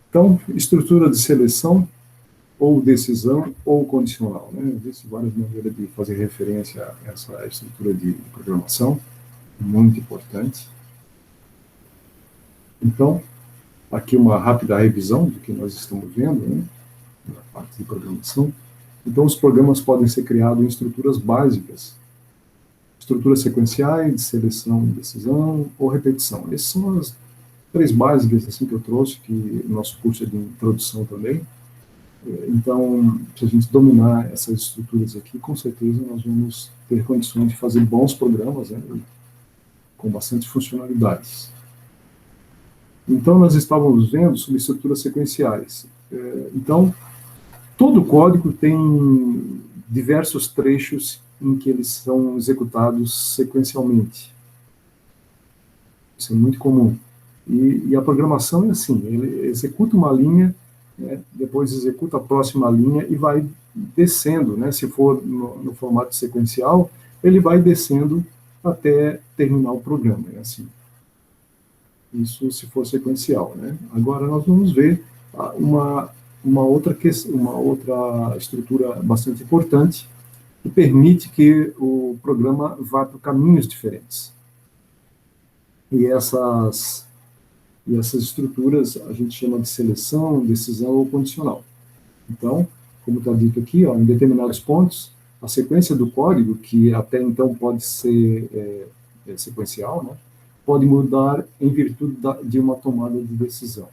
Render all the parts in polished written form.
Então, estrutura de seleção, ou decisão, ou condicional, né? Existem várias maneiras de fazer referência a essa estrutura de programação, muito importante. Então, aqui uma rápida revisão do que nós estamos vendo, né, na parte de programação. Então, os programas podem ser criados em estruturas básicas, estruturas sequenciais, de seleção, decisão ou repetição. Essas são as três básicas assim, que eu trouxe, que o nosso curso é de introdução também. Então, se a gente dominar essas estruturas aqui, com certeza nós vamos ter condições de fazer bons programas, né, com bastante funcionalidades. Então, nós estávamos vendo sobre estruturas sequenciais. Então, todo código tem diversos trechos em que eles são executados sequencialmente. Isso é muito comum. E a programação é assim, ele executa uma linha, né, depois executa a próxima linha e vai descendo, né, se for no formato sequencial, ele vai descendo até terminar o programa, é assim. Isso se for sequencial, né? Agora nós vamos ver uma outra estrutura bastante importante que permite que o programa vá por caminhos diferentes. E essas estruturas a gente chama de seleção, decisão ou condicional. Então, como está dito aqui, ó, em determinados pontos, a sequência do código, que até então pode ser sequencial, né, pode mudar em virtude de uma tomada de decisão.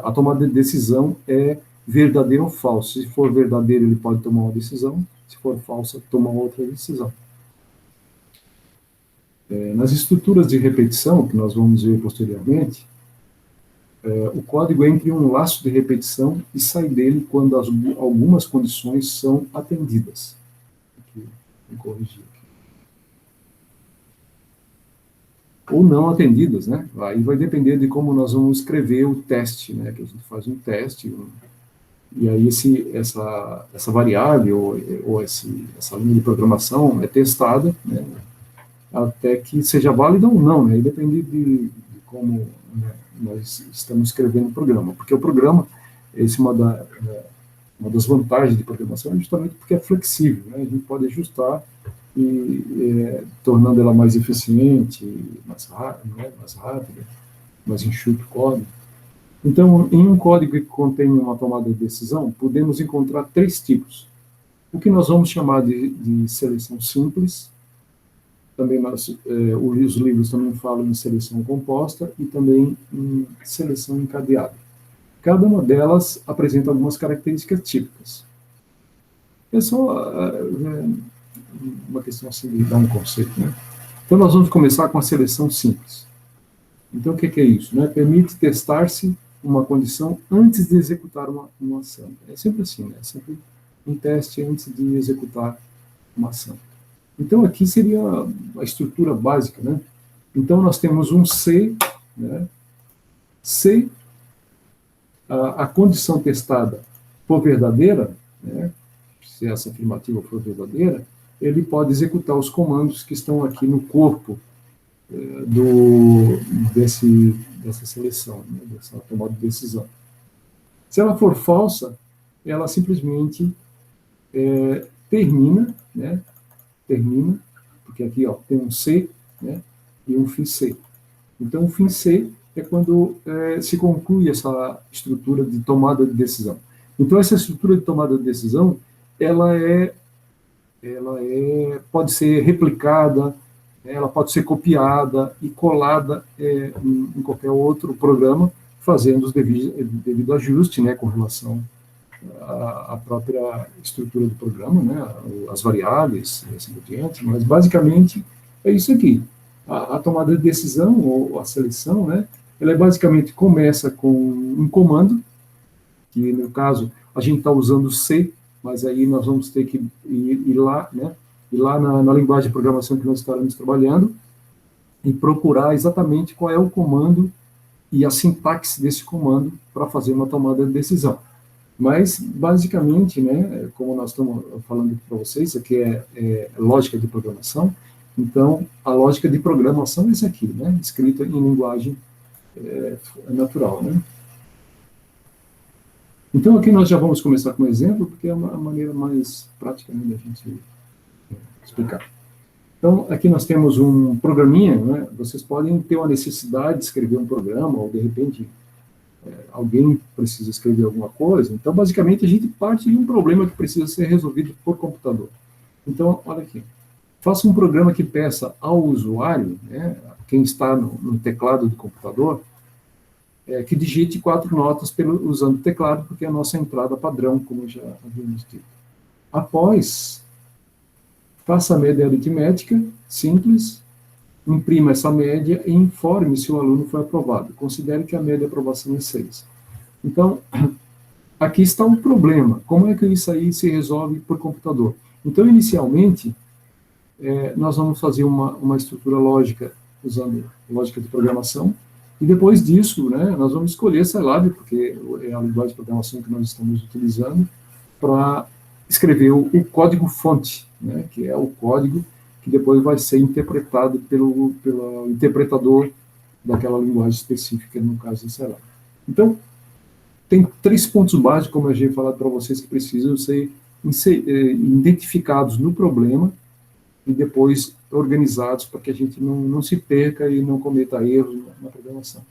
A tomada de decisão é verdadeiro ou falso. Se for verdadeiro, ele pode tomar uma decisão, se for falsa, toma outra decisão. Nas estruturas de repetição, que nós vamos ver posteriormente, o código entra em um laço de repetição e sai dele quando algumas condições são atendidas. Aqui, vou corrigir aqui. Ou não atendidas, né? Aí vai depender de como nós vamos escrever o teste, né? Que a gente faz um teste, e aí essa variável ou essa linha de programação é testada, né, até que seja válida ou não, né? Aí depende de como, né, nós estamos escrevendo o programa, porque o programa, uma das vantagens de programação é justamente porque é flexível, né? A gente pode ajustar tornando ela mais eficiente, mais rápida, mais enxuto o código. Então, em um código que contém uma tomada de decisão, podemos encontrar três tipos. O que nós vamos chamar de seleção simples, também os livros também falam em seleção composta e também em seleção encadeada. Cada uma delas apresenta algumas características típicas. É só uma questão assim de dar um conceito, né? Então, nós vamos começar com a seleção simples. Então, o que é isso? Né? Permite testar-se uma condição antes de executar uma ação. É sempre assim, né? É sempre um teste antes de executar uma ação. Então, aqui seria a estrutura básica, né? Então, nós temos um C, né? Se a condição testada for verdadeira, né? Se essa afirmativa for verdadeira, ele pode executar os comandos que estão aqui no corpo dessa seleção, né, dessa tomada de decisão. Se ela for falsa, ela simplesmente termina, né, porque aqui ó, tem um C, né, e um fim C. Então, o fim C é quando se conclui essa estrutura de tomada de decisão. Então, essa estrutura de tomada de decisão, ela pode ser replicada, ela pode ser copiada e colada em qualquer outro programa, fazendo os devido ajuste, né, com relação à própria estrutura do programa, né, as variáveis, e assim por diante, mas basicamente é isso aqui. A tomada de decisão, ou a seleção, né, ela basicamente começa com um comando, que no caso a gente está usando C, mas aí nós vamos ter que ir lá, né, na linguagem de programação que nós estaremos trabalhando, e procurar exatamente qual é o comando e a sintaxe desse comando para fazer uma tomada de decisão. Mas, basicamente, né, como nós estamos falando para vocês, aqui é lógica de programação. Então, a lógica de programação é essa aqui, né, escrita em linguagem natural, né. Então, aqui nós já vamos começar com um exemplo, porque é a maneira mais prática, né, da gente explicar. Então, aqui nós temos um programinha, né, vocês podem ter uma necessidade de escrever um programa, ou de repente alguém precisa escrever alguma coisa. Então, basicamente, a gente parte de um problema que precisa ser resolvido por computador. Então, olha aqui, faça um programa que peça ao usuário, né, quem está no teclado do computador, que digite 4 notas usando o teclado, porque é a nossa entrada padrão, como já havíamos dito. Após, faça a média aritmética simples, imprima essa média e informe se o aluno foi aprovado. Considere que a média de aprovação é 6. Então, aqui está um problema. Como é que isso aí se resolve por computador? Então, inicialmente, nós vamos fazer uma estrutura lógica, usando lógica de programação, e depois disso, né, nós vamos escolher Scilab, porque é a linguagem de programação que nós estamos utilizando, para escrever o código-fonte, né, que é o código que depois vai ser interpretado pelo interpretador daquela linguagem específica, no caso do Scilab. Então, tem 3 pontos básicos, como eu já tinha falado para vocês, que precisam ser identificados no problema e depois organizados para que a gente não se perca e não cometa erros na programação.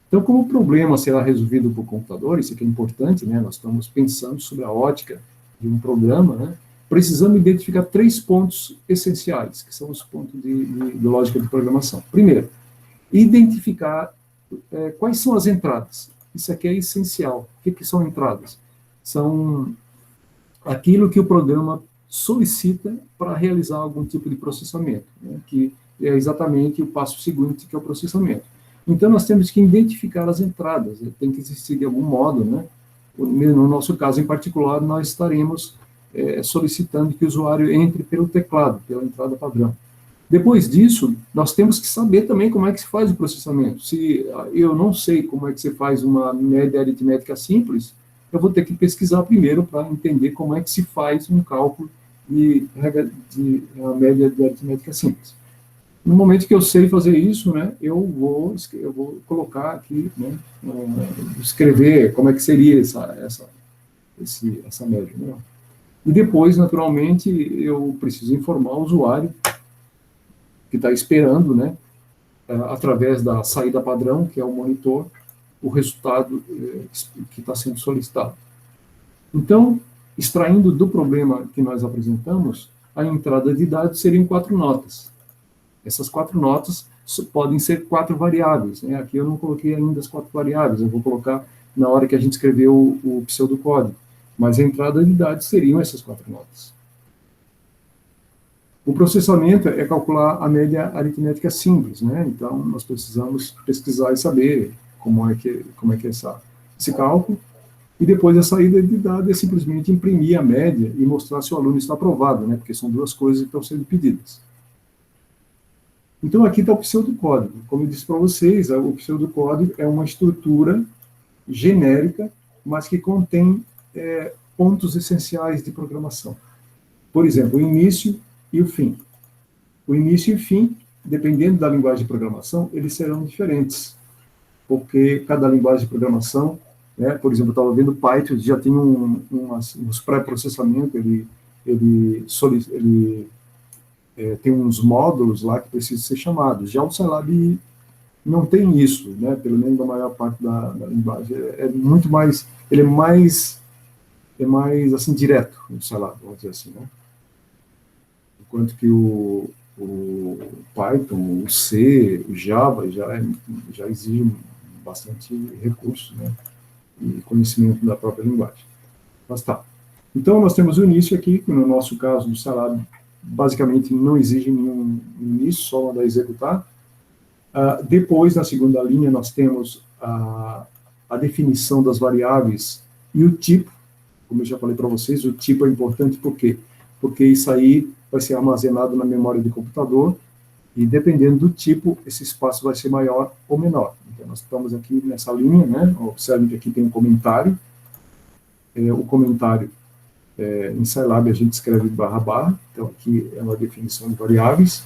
Então, como o problema será resolvido por computador, isso aqui é importante, né? Nós estamos pensando sobre a ótica de um programa, né? Precisamos identificar 3 pontos essenciais, que são os pontos de lógica de programação. Primeiro, identificar quais são as entradas. Isso aqui é essencial. O que são entradas? São aquilo que o programa solicita para realizar algum tipo de processamento, né, que é exatamente o passo seguinte, que é o processamento. Então, nós temos que identificar as entradas, tem que existir de algum modo, né? No nosso caso em particular, nós estaremos solicitando que o usuário entre pelo teclado, pela entrada padrão. Depois disso, nós temos que saber também como é que se faz o processamento. Se eu não sei como é que se faz uma média aritmética simples, eu vou ter que pesquisar primeiro para entender como é que se faz um cálculo de média de aritmética simples. No momento que eu sei fazer isso, né, eu vou colocar aqui, né, escrever como é que seria essa média, né? E depois, naturalmente, eu preciso informar o usuário que está esperando, né, através da saída padrão, que é o monitor, o resultado que está sendo solicitado. Então, extraindo do problema que nós apresentamos, a entrada de dados seriam 4 notas. Essas 4 notas podem ser 4 variáveis, né? Aqui eu não coloquei ainda as 4 variáveis, eu vou colocar na hora que a gente escreveu o pseudocódigo, mas a entrada de dados seriam essas 4 notas. O processamento é calcular a média aritmética simples, né? Então, nós precisamos pesquisar e saber como é que é esse cálculo, e depois a saída de dados é simplesmente imprimir a média e mostrar se o aluno está aprovado, né? Porque são 2 coisas que estão sendo pedidas. Então, aqui está o pseudocódigo. Como eu disse para vocês, o pseudocódigo é uma estrutura genérica, mas que contém pontos essenciais de programação. Por exemplo, o início e o fim. O início e o fim, dependendo da linguagem de programação, eles serão diferentes, porque cada linguagem de programação, né, por exemplo, eu estava vendo Python, já tem uns pré-processamento, ele tem uns módulos lá que precisam ser chamados. Já o Scilab não tem isso, né, pelo menos na maior parte da linguagem. Muito mais, ele é mais assim, direto, o Scilab, vamos dizer assim, né? Enquanto que o Python, o C, o Java já exigem bastante recurso, né, e conhecimento da própria linguagem. Mas tá. Então, nós temos o início aqui, que no nosso caso do Scilab, basicamente não exige nenhum início, só mandar executar. Depois, na segunda linha, nós temos a definição das variáveis e o tipo. Como eu já falei para vocês, o tipo é importante por quê? Porque isso aí vai ser armazenado na memória do computador e, dependendo do tipo, esse espaço vai ser maior ou menor. Então, nós estamos aqui nessa linha, né? Observem que aqui tem um comentário. o comentário. Em Scilab a gente escreve //, então aqui é uma definição de variáveis.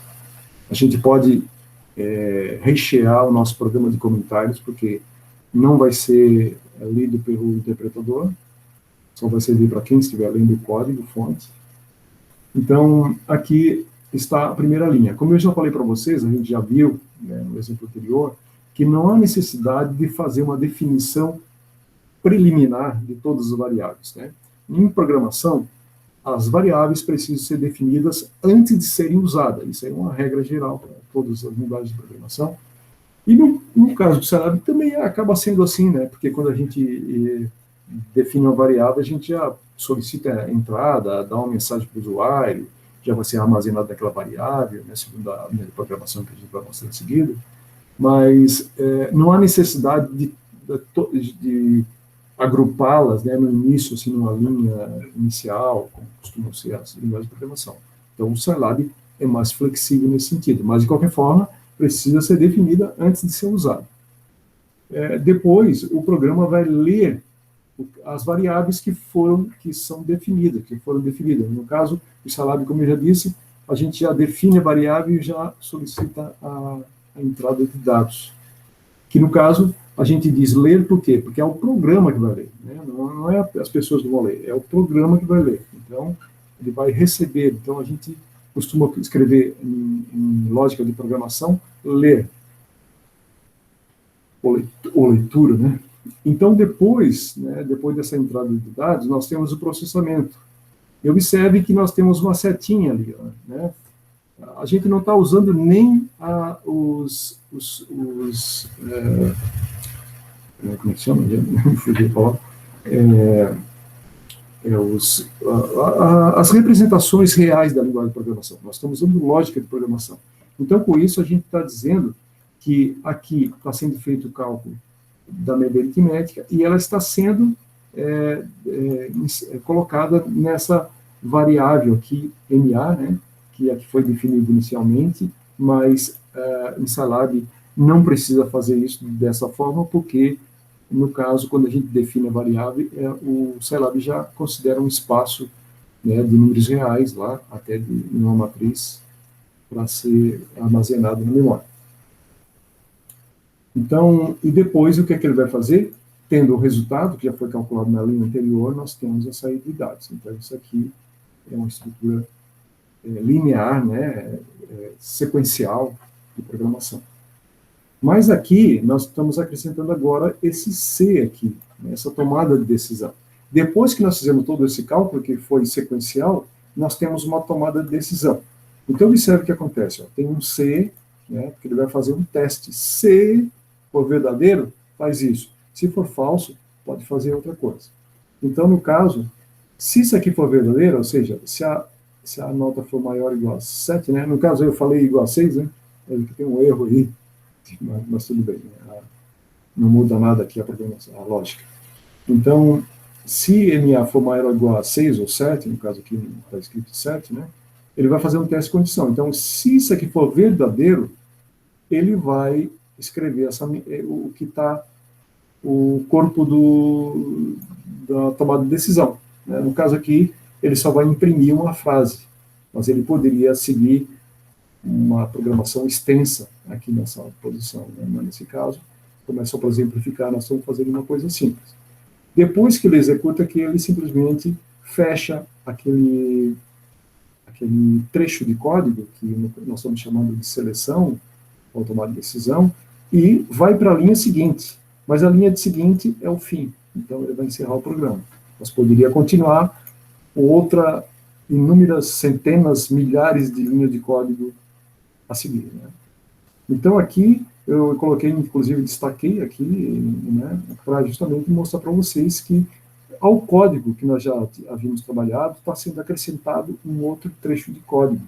A gente pode rechear o nosso programa de comentários, porque não vai ser lido pelo interpretador, só vai servir para quem estiver lendo o código, fonte. Então, aqui está a primeira linha. Como eu já falei para vocês, a gente já viu, né, no exemplo anterior, que não há necessidade de fazer uma definição preliminar de todas as variáveis, né? Em programação, as variáveis precisam ser definidas antes de serem usadas. Isso é uma regra geral para todas as linguagens de programação. E no caso do Scilab também acaba sendo assim, né? Porque quando a gente define uma variável, a gente já solicita a entrada, dá uma mensagem para o usuário, já vai ser armazenado naquela variável, né, segundo a linha de programação que a gente vai mostrar em seguida. Mas não há necessidade de agrupá-las, né, no início, assim, numa linha inicial, como costumam ser as linguagens de programação. Então, o Scilab é mais flexível nesse sentido, mas, de qualquer forma, precisa ser definida antes de ser usada. Depois, o programa vai ler as variáveis que são definidas, que foram definidas. No caso, o Scilab, como eu já disse, a gente já define a variável e já solicita a entrada de dados. Que, no caso, a gente diz ler por quê? Porque é o programa que vai ler, né? Não é as pessoas que vão ler, é o programa que vai ler. Então, ele vai receber. Então, a gente costuma escrever em lógica de programação, ler, ou leitura, né? Então, depois dessa entrada de dados, nós temos o processamento. E observe que nós temos uma setinha ali, né? A gente não está usando nem os como é que chama? Não fugi a palavra. As representações reais da linguagem de programação. Nós estamos usando lógica de programação. Então, com isso, a gente está dizendo que aqui está sendo feito o cálculo da média aritmética e ela está sendo colocada nessa variável aqui, MA, né, que é a que foi definida inicialmente, mas em Scilab não precisa fazer isso dessa forma, porque, no caso, quando a gente define a variável, o Scilab já considera um espaço, né, de números reais lá, até de uma matriz, para ser armazenado na memória. Então, e depois, o que é que ele vai fazer? Tendo o resultado, que já foi calculado na linha anterior, nós temos a saída de dados. Então, isso aqui é uma estrutura linear, né, sequencial de programação. Mas aqui, nós estamos acrescentando agora esse C aqui, né, essa tomada de decisão. Depois que nós fizemos todo esse cálculo, que foi sequencial, nós temos uma tomada de decisão. Então, observe o que acontece. Ó, tem um C, né, porque ele vai fazer um teste. Se for verdadeiro, faz isso. Se for falso, pode fazer outra coisa. Então, no caso, se isso aqui for verdadeiro, ou seja, se a nota for maior ou igual a 7, né, no caso eu falei igual a 6, né, tem um erro aí, mas tudo bem, né, não muda nada aqui a lógica. Então, se MA for maior ou igual a 6 ou 7, no caso aqui está escrito 7, né, ele vai fazer um teste de condição. Então, se isso aqui for verdadeiro, ele vai escrever o que está o corpo da tomada de decisão, né? No caso aqui, ele só vai imprimir uma frase, mas ele poderia seguir uma programação extensa aqui nessa posição, né? Nesse caso, como é só para exemplificar, nós estamos fazendo uma coisa simples. Depois que ele executa aqui, ele simplesmente fecha aquele trecho de código, que nós estamos chamando de seleção, ou tomada de decisão, e vai para a linha seguinte. Mas a linha seguinte é o fim. Então, ele vai encerrar o programa. Mas poderia continuar outra, inúmeras centenas, milhares de linhas de código a seguir, né? Então, aqui, eu coloquei, inclusive, destaquei aqui, né, para justamente mostrar para vocês que ao código que nós já havíamos trabalhado, está sendo acrescentado um outro trecho de código.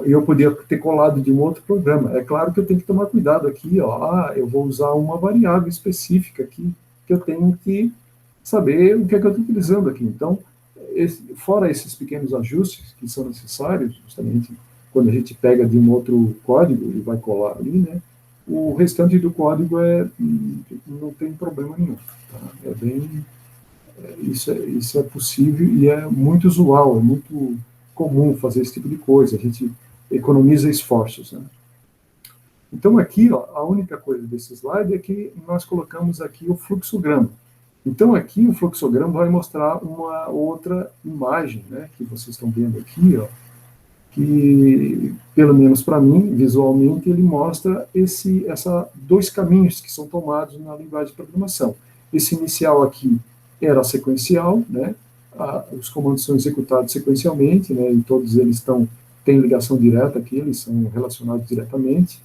Eu poderia ter colado de um outro programa. É claro que eu tenho que tomar cuidado aqui, ó, eu vou usar uma variável específica aqui, que eu tenho que saber o que é que eu estou utilizando aqui. Então, fora esses pequenos ajustes que são necessários, justamente quando a gente pega de um outro código e vai colar ali, né, o restante do código não tem problema nenhum. Tá? É bem Isso é possível e é muito usual, é muito comum fazer esse tipo de coisa. A gente economiza esforços, né? Então, aqui, ó, a única coisa desse slide é que nós colocamos aqui o fluxograma. Então, aqui o fluxograma vai mostrar uma outra imagem, né, que vocês estão vendo aqui, ó, que, pelo menos para mim, visualmente, ele mostra dois caminhos que são tomados na linguagem de programação. Esse inicial aqui era sequencial, né, os comandos são executados sequencialmente, né, e todos eles têm ligação direta aqui, eles são relacionados diretamente.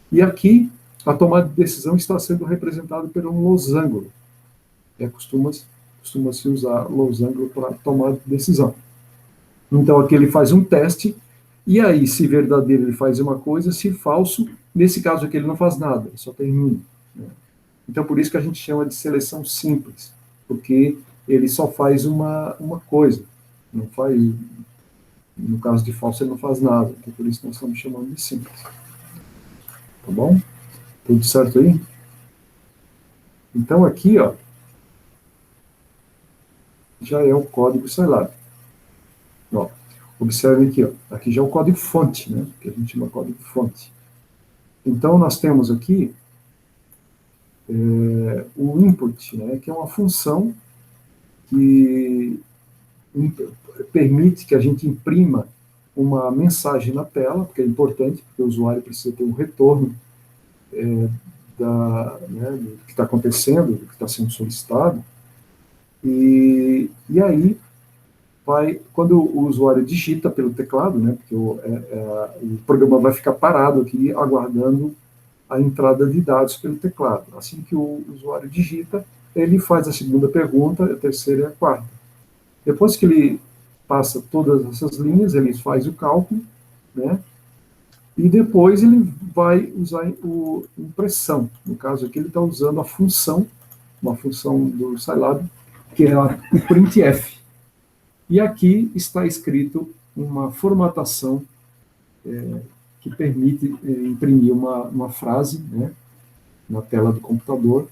E aqui, a tomada de decisão está sendo representada por um losango. Costuma-se usar losango para tomada de decisão. Então, aqui ele faz um teste, e aí, se verdadeiro, ele faz uma coisa, se falso, nesse caso aqui ele não faz nada, ele só termina. Né? Então, por isso que a gente chama de seleção simples, porque ele só faz uma coisa, não faz, no caso de falso, ele não faz nada, então por isso nós estamos chamando de simples. Tá bom? Tudo certo aí? Então, aqui, ó, já é o código Scilab. Ó, observe aqui, ó, aqui já é o código-fonte, né, que a gente chama código-fonte. Então, nós temos aqui o input, né, que é uma função que permite que a gente imprima uma mensagem na tela, porque é importante, porque o usuário precisa ter um retorno do que está acontecendo, do que está sendo solicitado, e aí, quando o usuário digita pelo teclado, né, porque o programa vai ficar parado aqui, aguardando a entrada de dados pelo teclado. Assim que o usuário digita, ele faz a segunda pergunta, a terceira e a quarta. Depois que ele passa todas essas linhas, ele faz o cálculo, né, e depois ele vai usar impressão. No caso aqui, ele está usando uma função do Scilab, que é o printf. E aqui está escrito uma formatação que permite imprimir uma frase, né, na tela do computador,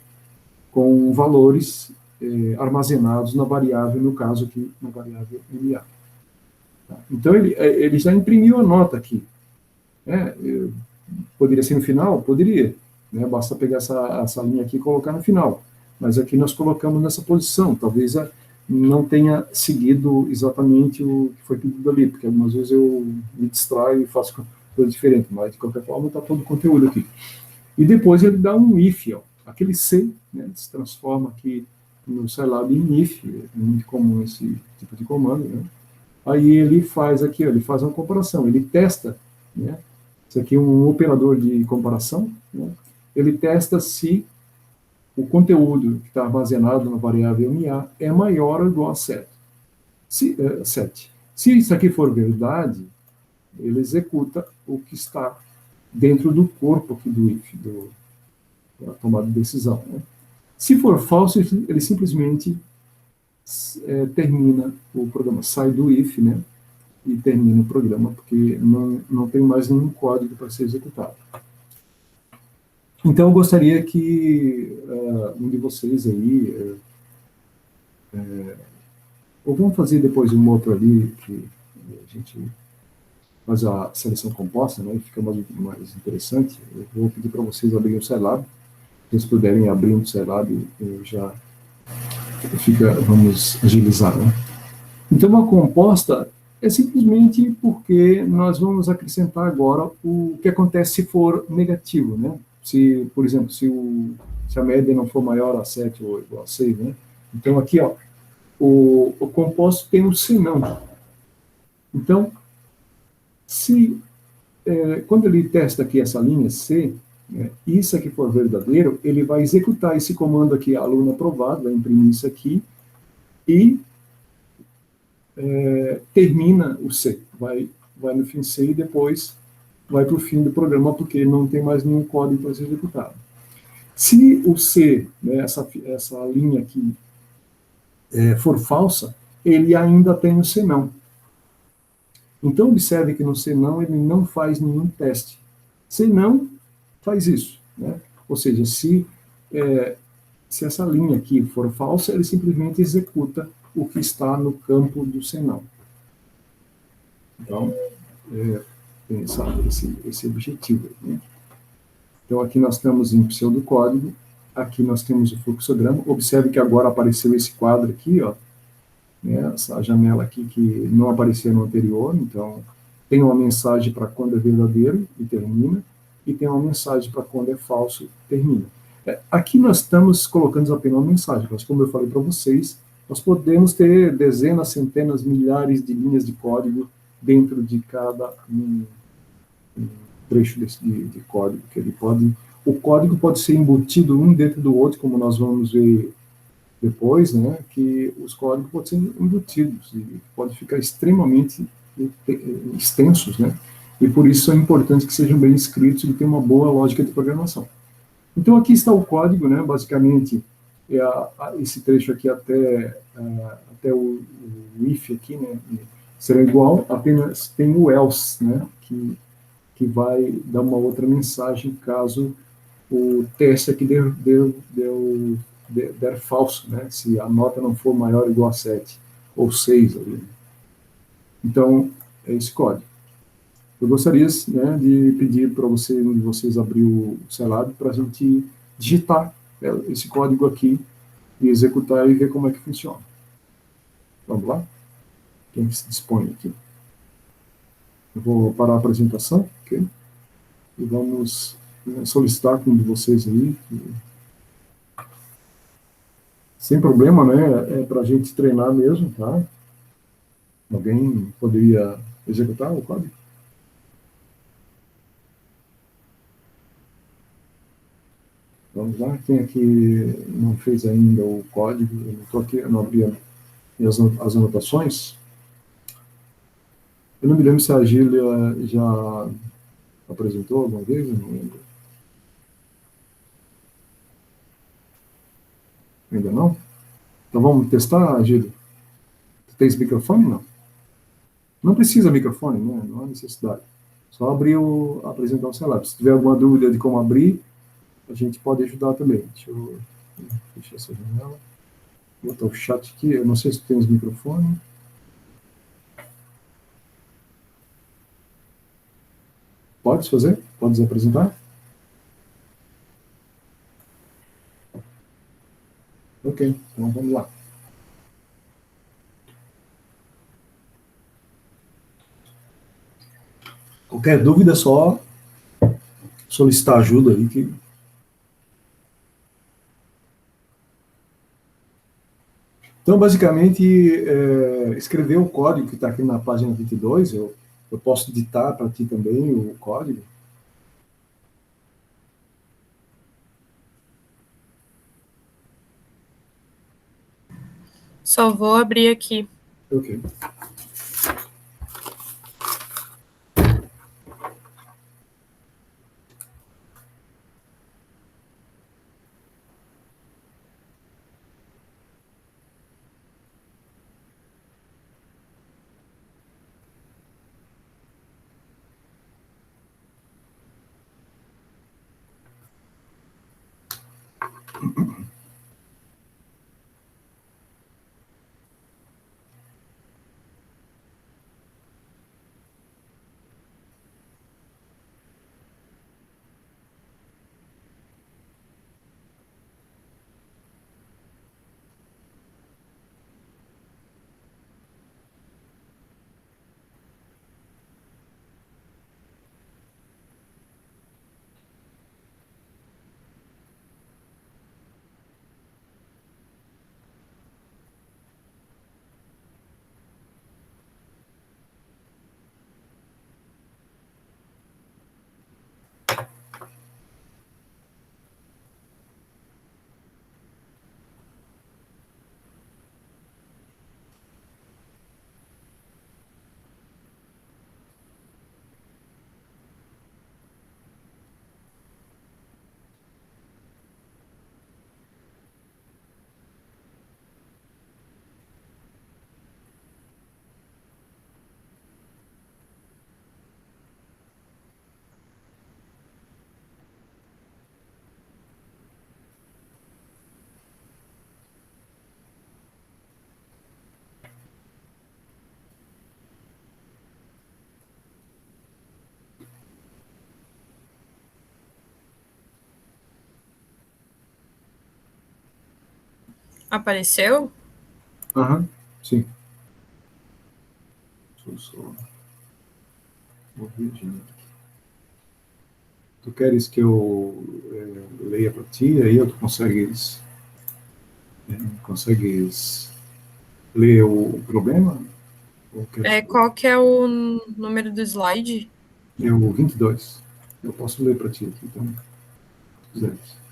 com valores armazenados na variável, no caso aqui, na variável MA. Tá? Então, ele já imprimiu a nota aqui. Poderia ser no final? Poderia. Né? Basta pegar essa linha aqui e colocar no final. Mas aqui nós colocamos nessa posição. Talvez não tenha seguido exatamente o que foi pedido ali, porque algumas vezes eu me distraio e faço coisa diferente, mas de qualquer forma está todo o conteúdo aqui. E depois ele dá um if, ó. Aquele C, né, se transforma aqui no Scilab em if, é muito comum esse tipo de comando, né? Aí ele faz aqui, ó, ele faz uma comparação, ele testa, né, isso aqui é um operador de comparação, né, ele testa se o conteúdo que está armazenado na variável MA é maior ou igual a 7. 7. Se isso aqui for verdade, ele executa o que está dentro do corpo aqui do if, da tomada de decisão. Né? Se for falso, ele simplesmente termina o programa, sai do if, né, e termina o programa, porque não tem mais nenhum código para ser executado. Então, eu gostaria que um de vocês aí, ou vamos fazer depois um outro ali, que a gente faz a seleção composta, né, e fica mais interessante. Eu vou pedir para vocês abrirem o Scilab. Se vocês puderem abrir um Scilab, vamos agilizar, né? Então, a composta é simplesmente porque nós vamos acrescentar agora o que acontece se for negativo, né? Se, por exemplo, se a média não for maior a 7 ou igual a 6, né? Então, aqui, ó, o composto tem um senão. Então, quando ele testa aqui essa linha C, né, isso aqui for verdadeiro, ele vai executar esse comando aqui, aluno aprovado, vai imprimir isso aqui, e termina o C, vai no fim C e depois vai para o fim do programa, porque não tem mais nenhum código para ser executado. Se o C, né, essa linha aqui, for falsa, ele ainda tem o senão. Então, observe que no senão ele não faz nenhum teste. Senão, faz isso. Né? Ou seja, se Se essa linha aqui for falsa, ele simplesmente executa o que está no campo do senão. Então, tem esse objetivo, né? Então, aqui nós estamos em pseudocódigo, aqui nós temos o fluxograma. Observe que agora apareceu esse quadro aqui, ó, né, essa janela aqui que não aparecia no anterior. Então, tem uma mensagem para quando é verdadeiro e termina, e tem uma mensagem para quando é falso, termina. Aqui nós estamos colocando apenas uma mensagem, mas como eu falei para vocês, nós podemos ter dezenas, centenas, milhares de linhas de código dentro de cada trecho de código que ele pode. O código pode ser embutido um dentro do outro, como nós vamos ver depois, né? Que os códigos podem ser embutidos e podem ficar extremamente extensos, né? E por isso é importante que sejam bem escritos e tenham uma boa lógica de programação. Então aqui está o código, né? Basicamente esse trecho aqui até o if aqui, né? Será igual, apenas tem o else, né? Que vai dar uma outra mensagem caso o teste aqui der falso, né? Se a nota não for maior ou igual a 7, ou 6 ali. Então, é esse código. Eu gostaria, né, de pedir para vocês abrir o Celab para a gente digitar esse código aqui e executar e ver como é que funciona. Vamos lá? Quem se dispõe aqui? Eu vou parar a apresentação, ok? E vamos solicitar com um de vocês aí. Sem problema, né? É para a gente treinar mesmo, tá? Alguém poderia executar o código? Vamos lá. Quem aqui não fez ainda o código? Eu não estou aqui, eu não abri as anotações. Eu não me lembro se a Gília já apresentou alguma vez, eu não lembro. Ainda não? Então vamos testar, Gília? Tem esse microfone? Não. Não precisa microfone, né? Não há necessidade. Só abrir apresentar o celular. Se tiver alguma dúvida de como abrir, a gente pode ajudar também. Deixa eu fechar essa janela. Vou botar o chat aqui. Eu não sei se tem os microfones. Pode fazer? Pode apresentar? Ok, então vamos lá. Qualquer dúvida é só solicitar ajuda aí. Então, basicamente, escrever o código que está aqui na página 22, eu posso ditar para ti também o código. Só vou abrir aqui. Ok. Apareceu? Aham, sim. Só vou Virgínia. Tu queres que eu leia para ti, aí tu consegues ler o problema? Ou queres que Qual que é o número do slide? é o 22? Eu posso ler para ti aqui, então, se quiseres.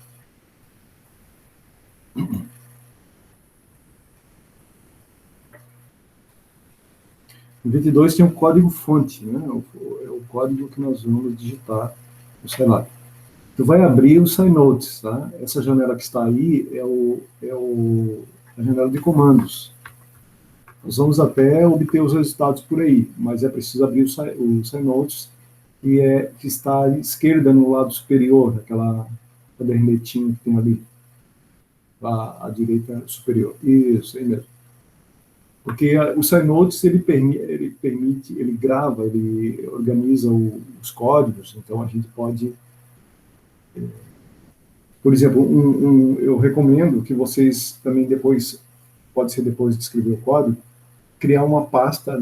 O 22 tem um código-fonte, né? É o código que nós vamos digitar no cenário. Tu vai abrir o SciNotes, tá? Essa janela que está aí a janela de comandos. Nós vamos até obter os resultados por aí, mas é preciso abrir o SciNotes, que está à esquerda no lado superior, naquela cadernetinha que tem ali, à direita superior. Isso, aí mesmo. Porque o SciNotes, ele grava, ele organiza os códigos, então a gente pode, por exemplo, eu recomendo que vocês também depois, pode ser depois de escrever o código, criar uma pasta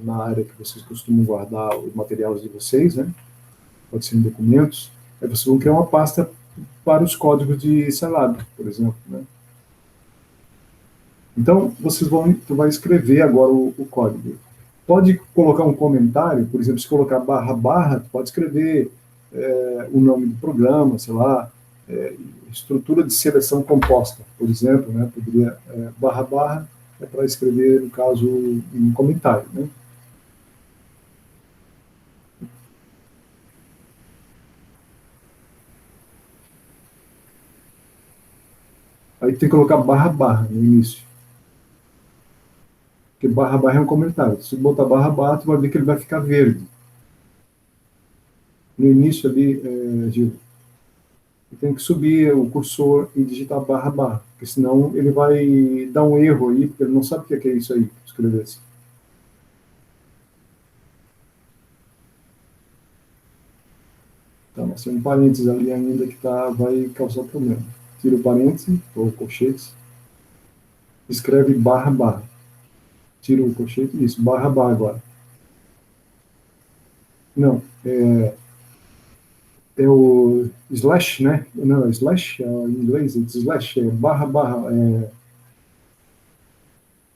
na área que vocês costumam guardar os materiais de vocês, né? Pode ser em documentos, aí vocês vão criar uma pasta para os códigos de Scilab, por exemplo, né? Então, tu vai escrever agora o código. Pode colocar um comentário, por exemplo, se colocar barra barra, tu pode escrever o nome do programa, sei lá, estrutura de seleção composta, por exemplo, né? Poderia barra barra é para escrever, no caso, um comentário, né? Aí tem que colocar barra barra no início. Porque barra barra é um comentário. Se botar barra barra, tu vai ver que ele vai ficar verde. No início ali, Gil, tem que subir o cursor e digitar barra barra, porque senão ele vai dar um erro aí, porque ele não sabe o que é isso aí, escrever assim. Tá, mas tem um parênteses ali ainda que vai causar problema. Tira o parêntese, ou colchetes, escreve barra barra. Tira o colchete, isso, barra barra agora. Não, é o slash, né? Não, slash em inglês, slash é barra barra.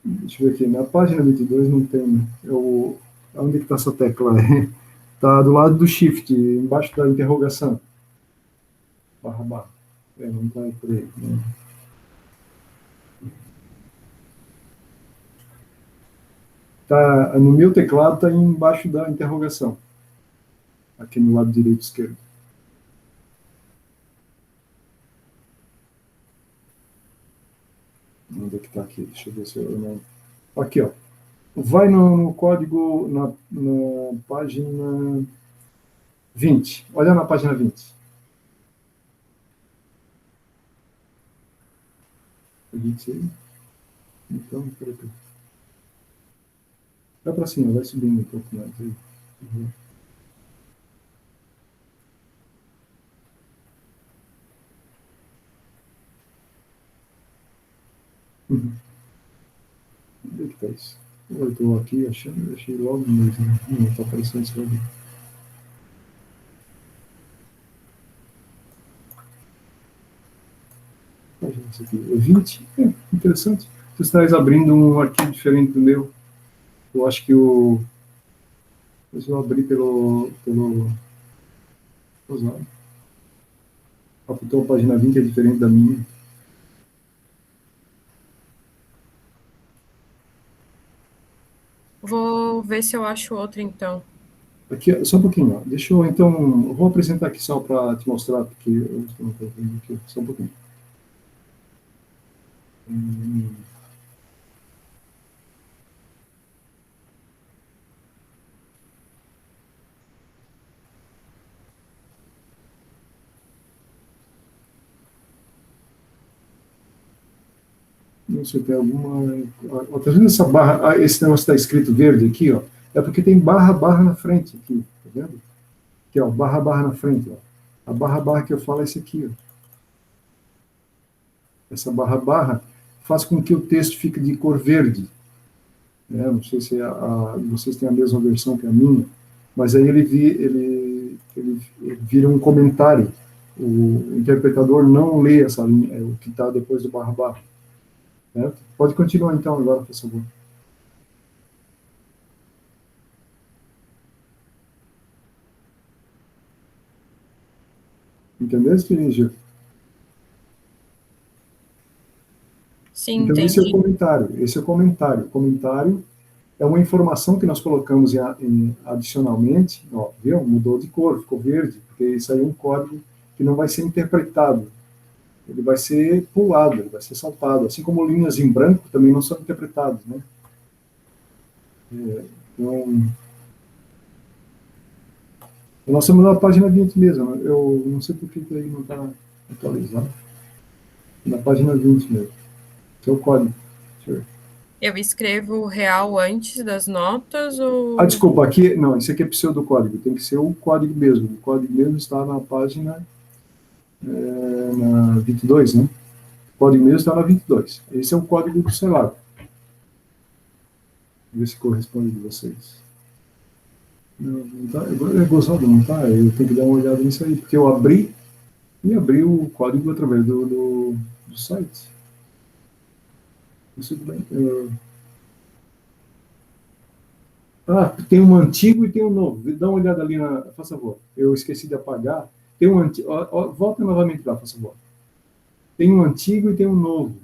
Deixa eu ver aqui, na página 22 não tem, né? Onde que está essa tecla? Está do lado do shift, embaixo da interrogação. Barra barra. Não está por aí. Né? No meu teclado está embaixo da interrogação. Aqui no lado direito e esquerdo. Onde é que está aqui? Deixa eu ver se eu não. Aqui, ó. Vai no código na página 20. Olha na página 20. 20 aí. Então, peraí. Vai para cima, vai subindo um pouco mais aí. Uhum. Uhum. Onde é que está isso? Eu estou aqui achando, achei logo mesmo. Não está aparecendo isso ali. Isso aqui é 20. Interessante. Tu estás abrindo um arquivo diferente do meu. Eu acho que eu abri pelo usado. Então a página 20 é diferente da minha. Vou ver se eu acho outro, então. Aqui, só um pouquinho. Ó. Deixa eu, então, eu vou apresentar aqui só para te mostrar, porque eu não estou vendo aqui. Só um pouquinho. Não sei se tem alguma. Tá vendo essa barra? Esse negócio está escrito verde aqui, ó. É porque tem barra barra na frente aqui, tá vendo? Aqui, ó, barra barra na frente, ó. A barra barra que eu falo é esse aqui, ó. Essa barra barra faz com que o texto fique de cor verde. Não sei se vocês têm a mesma versão que a minha, mas aí ele vira um comentário. O interpretador não lê essa linha, o que está depois do barra barra. Certo? Pode continuar então agora, por favor. Entendeste, Gil? Sim, Então, esse é o entendi. comentário. Esse é o comentário. O comentário é uma informação que nós colocamos adicionalmente. Ó, viu? Mudou de cor, ficou verde, porque isso aí é um código que não vai ser interpretado. Ele vai ser pulado, ele vai ser saltado. Assim como linhas em branco também não são interpretadas, né? Então, nós estamos na página 20 mesmo. Eu não sei por que aí não está atualizado. Na página 20 mesmo. Esse é o código. Deixa eu ver. Eu escrevo o real antes das notas ou... Desculpa, aqui, não, esse aqui é pseudocódigo, tem que ser o código mesmo. O código mesmo está na página na 22, né? O código mesmo está na 22. Esse é o código do celular. Ver se corresponde de vocês. Não tá, é gozado, não tá? Eu tenho que dar uma olhada nisso aí, porque eu abri o código através do site. Isso bem. Tem um antigo e tem um novo. Dá uma olhada ali, por favor. Eu esqueci de apagar. Tem um antigo. Volta novamente lá, por favor. Tem um antigo e tem um novo.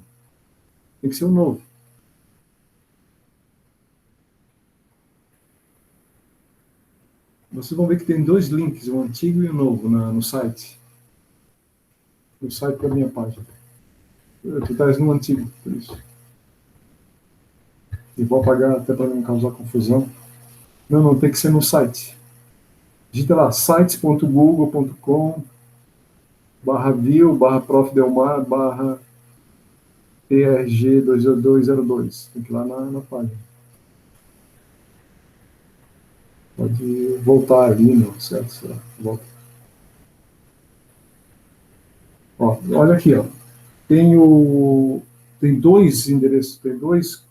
Tem que ser um novo. Vocês vão ver que tem dois links, o antigo e o novo, no site. No site da minha página. Tu estás no antigo, por isso. E vou apagar até para não causar confusão. Não, tem que ser no site. Digita lá, sites.google.com/view/prof.delmar/prg20202. Tem que ir lá na página. Pode voltar ali, não, certo? Volta. Ó, olha aqui, ó. Tem dois endereços, tem dois.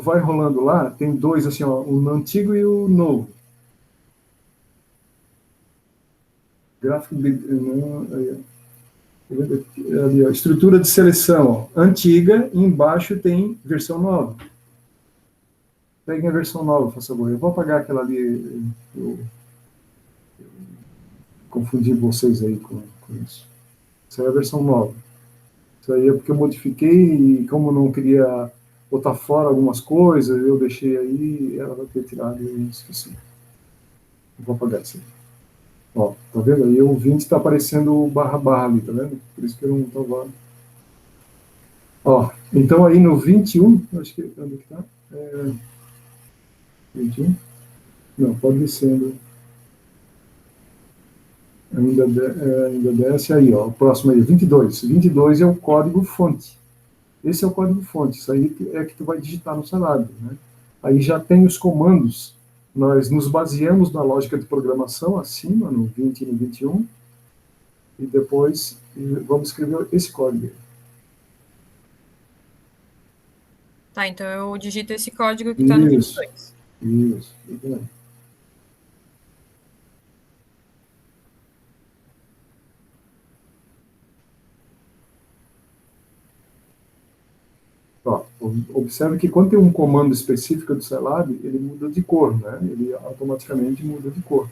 Vai rolando lá, tem dois, assim, ó, o antigo e o novo. Gráfico de. Ali, ó, estrutura de seleção, ó, antiga, e embaixo tem versão nova. Peguem a versão nova, por favor. Eu vou apagar aquela ali. Eu confundi vocês aí com isso. Essa é a versão nova. Isso aí é porque eu modifiquei e como não queria botar fora algumas coisas, eu deixei aí, ela vai ter tirado e esqueci. Eu vou apagar isso aí. Ó, tá vendo? Aí o 20 está aparecendo o barra barra ali, tá vendo? Por isso que eu não estava. Ó, então aí no 21, acho que. Onde que tá? 21? Não, pode descendo. Ainda desce aí, ó. O próximo aí, 22. 22 é o código fonte. Esse é o código fonte. Isso aí é que tu vai digitar no cenário, né? Aí já tem os comandos. Nós nos baseamos na lógica de programação acima, no 20 e no 21, e depois vamos escrever esse código. Tá, então eu digito esse código que está no 22. Isso, muito bem. Ó, observe que quando tem um comando específico do Scilab, ele muda de cor, né? Ele automaticamente muda de cor.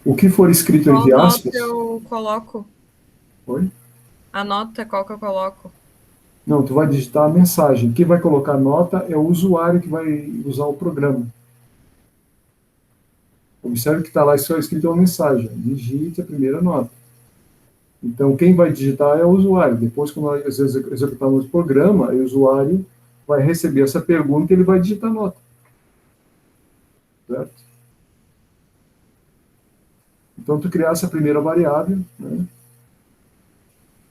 O que for escrito entre aspas... Qual nota eu coloco? Oi? A nota, qual que eu coloco? Não, tu vai digitar a mensagem. Quem vai colocar a nota é o usuário que vai usar o programa. Observe que está lá só escrito uma mensagem. Digite a primeira nota. Então, quem vai digitar é o usuário. Depois, quando nós executamos o programa, o usuário vai receber essa pergunta e ele vai digitar a nota. Certo? Então, tu criasse a primeira variável, né?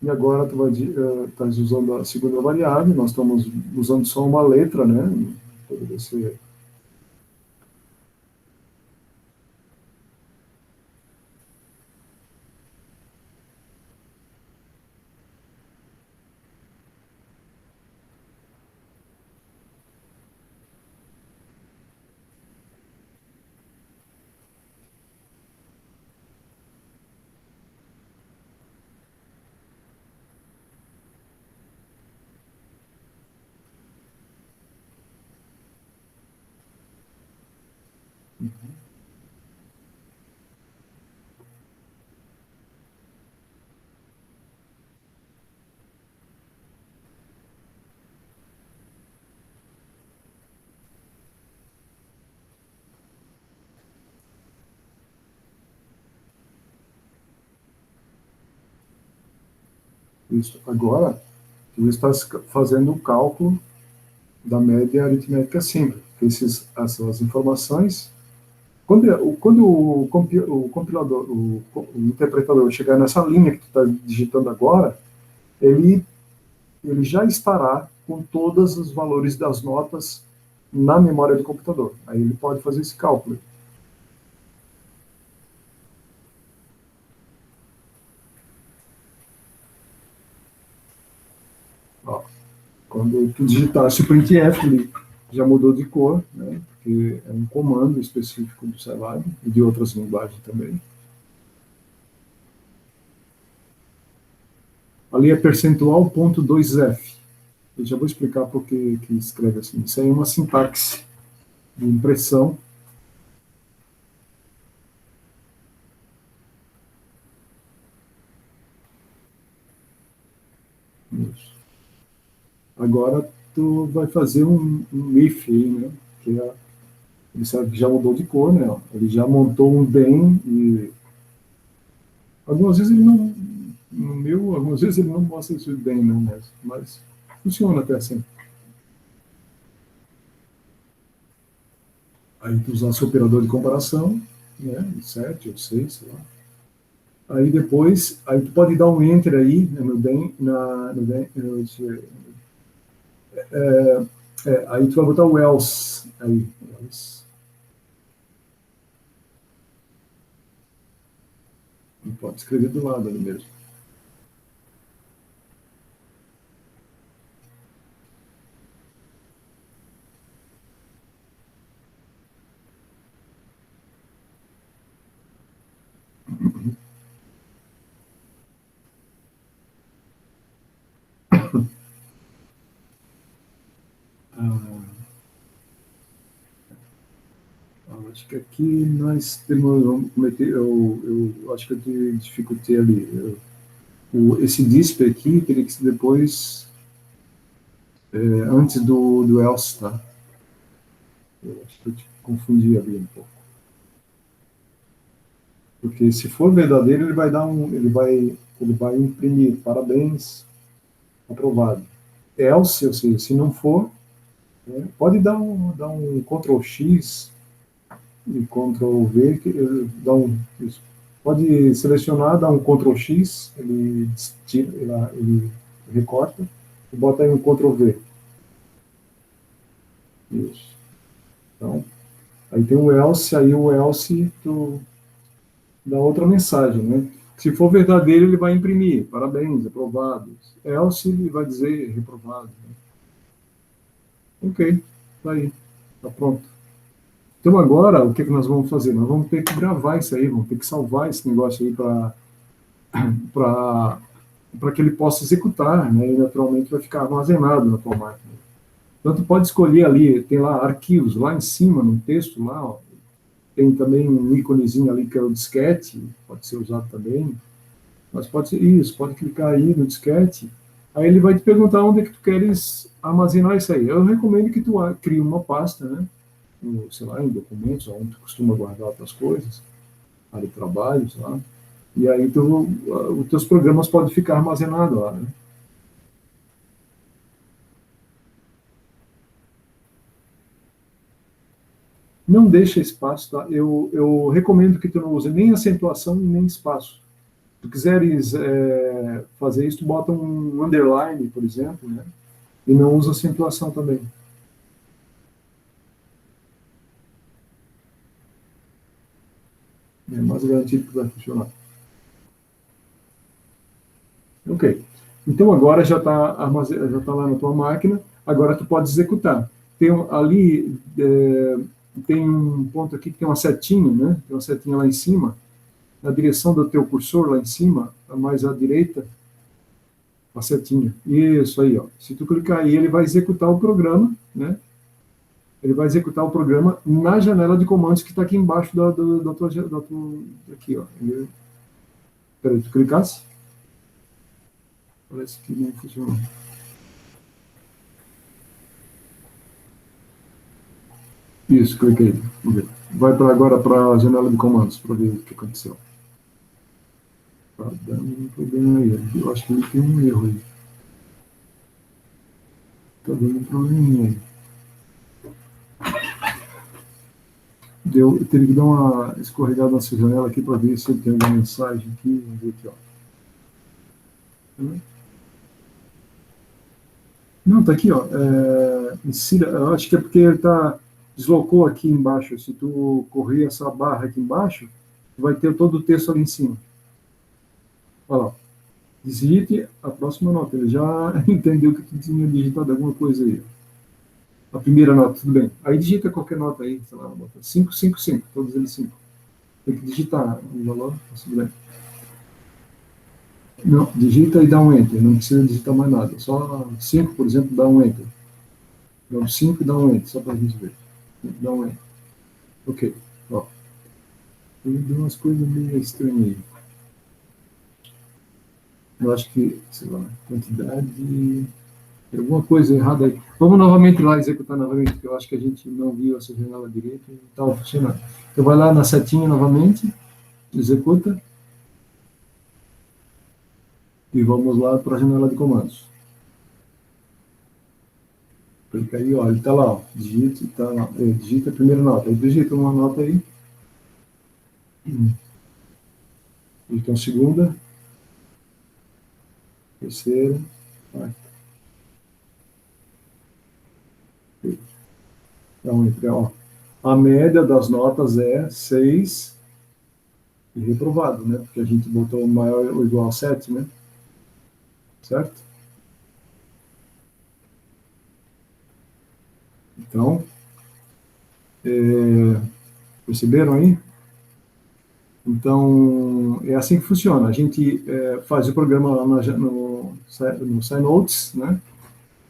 E agora tu vai estás usando a segunda variável. Nós estamos usando só uma letra, né? Poderia ser Isso. Agora, tu estás fazendo o cálculo da média aritmética simples. Essas informações, quando o compilador, o interpretador chegar nessa linha que tu está digitando agora, ele já estará com todos os valores das notas na memória do computador. Aí ele pode fazer esse cálculo. Ó, quando tu digitasse o printf, ele já mudou de cor, né, porque é um comando específico do Scilab e de outras linguagens também. Ali é percentual.2f. Eu já vou explicar por que escreve assim. Isso aí é uma sintaxe de impressão. Isso. Agora tu vai fazer um if aí, né? Que ele sabe que já mudou de cor, né? Ele já montou um DEM e algumas vezes ele não, no meu, algumas vezes ele não mostra isso bem, não, mas funciona até assim. Aí tu usasse o operador de comparação, né? 7 ou 6, sei lá. Aí depois, aí tu pode dar um enter aí, né, no DEM, aí tu vai botar o else aí, else. E pode escrever do lado ali mesmo. Acho que aqui nós temos, eu acho que eu dificultei ali. Esse display aqui teria que ser depois, antes do else, tá? Eu acho que eu te confundi ali um pouco. Porque se for verdadeiro, ele vai dar ele vai imprimir parabéns, aprovado. Else, ou seja, se não for, né, pode dar um Ctrl X e Ctrl V, isso. Pode selecionar, dar um Ctrl X, ele recorta e bota aí um Ctrl V. Isso. Então, aí tem o else, aí o else tu dá outra mensagem, né? Se for verdadeiro, ele vai imprimir, parabéns, aprovado. Else, ele vai dizer reprovado. Né? Ok, tá aí, tá pronto. Então agora, o que nós vamos fazer? Nós vamos ter que gravar isso aí, vamos ter que salvar esse negócio aí para que ele possa executar, né? E naturalmente vai ficar armazenado na tua máquina. Então tu pode escolher ali, tem lá arquivos, lá em cima, no texto lá, ó, tem também um íconezinho ali que é o disquete, pode ser usado também. Mas pode ser isso, pode clicar aí no disquete, aí ele vai te perguntar onde é que tu queres armazenar isso aí. Eu recomendo que tu crie uma pasta, né? Sei lá, em documentos, onde tu costuma guardar outras coisas, área de trabalho, sei lá. E aí os teus programas podem ficar armazenados lá, né? Não deixa espaço, tá? Eu recomendo que tu não use nem acentuação nem espaço. Se tu quiseres fazer isso, tu bota um underline, por exemplo, né? E não usa acentuação também. É mais garantido que vai funcionar. Ok. Então agora já está lá na tua máquina, agora tu pode executar. Ali tem um ponto aqui que tem uma setinha, né? Tem uma setinha lá em cima, na direção do teu cursor lá em cima, mais à direita, a setinha. Isso aí, ó. Se tu clicar aí, ele vai executar o programa, né? ele vai executar o programa na janela de comandos que está aqui embaixo da tua, aqui, ó. Peraí, tu clicasse? Parece que não funcionou. Isso, cliquei. Vamos ver. Vai agora para a janela de comandos, para ver o que aconteceu. Tá dando um problema aí. Eu acho que ele tem um erro aí. Tá dando um probleminha aí. Eu teria que dar uma escorregada nessa janela aqui para ver se tem alguma mensagem aqui. Vamos ver aqui, ó. Não, tá aqui, ó. Insira, eu acho que é porque ele deslocou aqui embaixo. Se tu correr essa barra aqui embaixo, vai ter todo o texto ali em cima. Olha lá. Digite a próxima nota. Ele já entendeu que tu tinha digitado alguma coisa aí. A primeira nota, tudo bem. Aí digita qualquer nota aí, sei lá, bota 555, todos eles 5. Tem que digitar o valor, tudo bem. Não, digita e dá um Enter, não precisa digitar mais nada. Só 5, por exemplo, dá um Enter. Então, 5 dá um Enter, só para a gente ver. Dá um Enter. Ok, ó. Deu umas coisas meio estranhas aí. Eu acho que, sei lá, quantidade... Tem alguma coisa errada aí. Vamos novamente lá executar novamente, porque eu acho que a gente não viu essa janela direito e estava funcionando. Então, vai lá na setinha novamente, executa. E vamos lá para a janela de comandos. Clica aí, ó, ele está lá, ó, digita a primeira nota. Aí digita uma nota aí. Digita uma segunda. Terceira. Quarta. Então, ó, a média das notas é 6 e reprovado, né? Porque a gente botou maior ou igual a 7, né? Certo? Então, perceberam aí? Então, é assim que funciona. A gente faz o programa lá no SciNotes, né?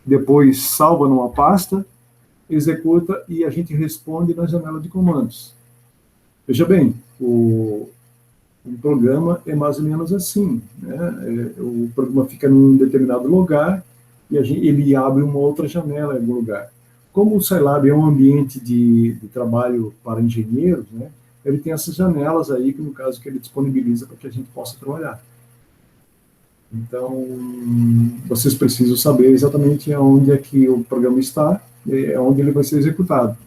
Depois salva numa pasta, executa e a gente responde na janela de comandos. Veja bem, um programa é mais ou menos assim, né? O programa fica num determinado lugar e ele abre uma outra janela em algum lugar. Como o Scilab é um ambiente de trabalho para engenheiros, né? Ele tem essas janelas aí, que no caso que ele disponibiliza para que a gente possa trabalhar. Então, vocês precisam saber exatamente onde é que o programa está, onde ele vai ser executado.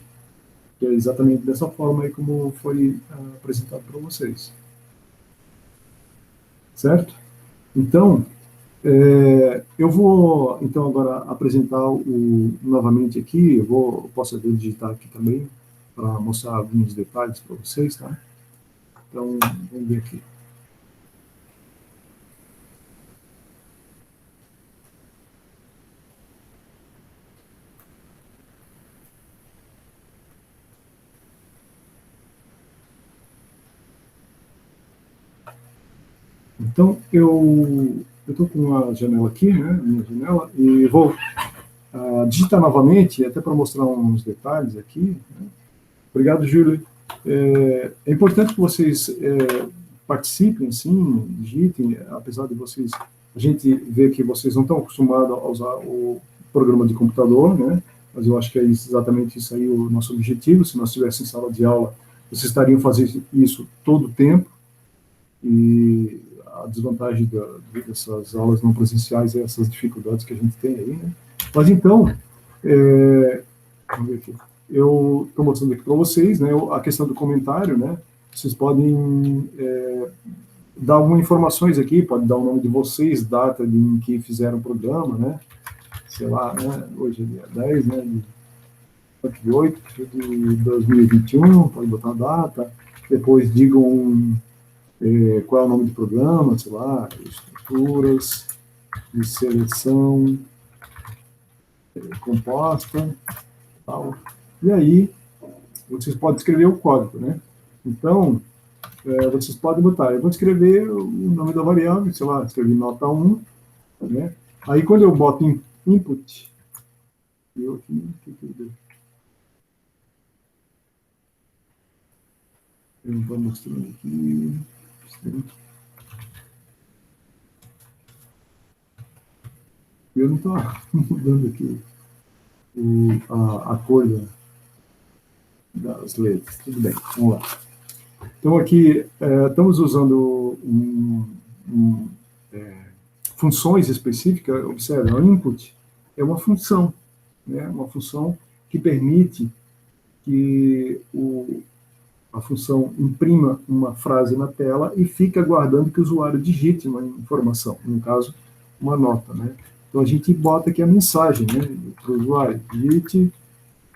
Que é exatamente dessa forma aí como foi apresentado para vocês. Certo? Então, eu vou então agora apresentar novamente aqui, posso digitar aqui também, para mostrar alguns detalhes para vocês, tá? Então, vamos ver aqui. Então, eu estou com uma janela aqui, né, minha janela, e vou digitar novamente, até para mostrar uns detalhes aqui. Né? Obrigado, Júlio. É importante que vocês participem, sim, digitem, apesar de vocês... A gente vê que vocês não estão acostumados a usar o programa de computador, né? Mas eu acho que é exatamente isso aí o nosso objetivo. Se nós estivéssemos em sala de aula, vocês estariam fazendo isso todo o tempo. E a desvantagem dessas aulas não presenciais é essas dificuldades que a gente tem aí, né? Mas então, vamos ver aqui. Eu estou mostrando aqui para vocês, né, a questão do comentário, né? Vocês podem dar algumas informações aqui, pode dar o nome de vocês, data em que fizeram o programa, né? Sei lá, né? Hoje é dia 10, né? De 8 de 2021, pode botar a data. Depois digam qual é o nome do programa, sei lá, estruturas de seleção composta, tal. E aí, vocês podem escrever o código, né? Então, vocês podem botar, eu vou escrever o nome da variável, sei lá, escrevi nota 1, né? Aí, quando eu boto input, Eu vou mostrando aqui. Eu não estou mudando aqui a cor das letras. Tudo bem, vamos lá. Então, aqui, estamos usando funções específicas. Observe, o input é uma função, né? Uma função que permite que a função imprima uma frase na tela e fica aguardando que o usuário digite uma informação, no caso, uma nota, né? Então, a gente bota aqui a mensagem, né, para o usuário: digite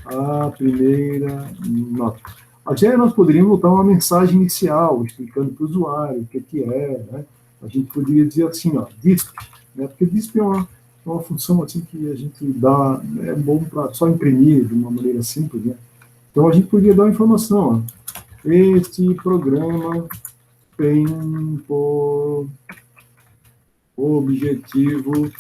a primeira nota. Até nós poderíamos botar uma mensagem inicial, explicando para o usuário o que é, né? A gente poderia dizer assim, ó, disp, né? Porque disp é uma função assim que a gente dá, é bom para só imprimir de uma maneira simples, né? Então, a gente podia dar uma informação, ó: este programa tem por objetivo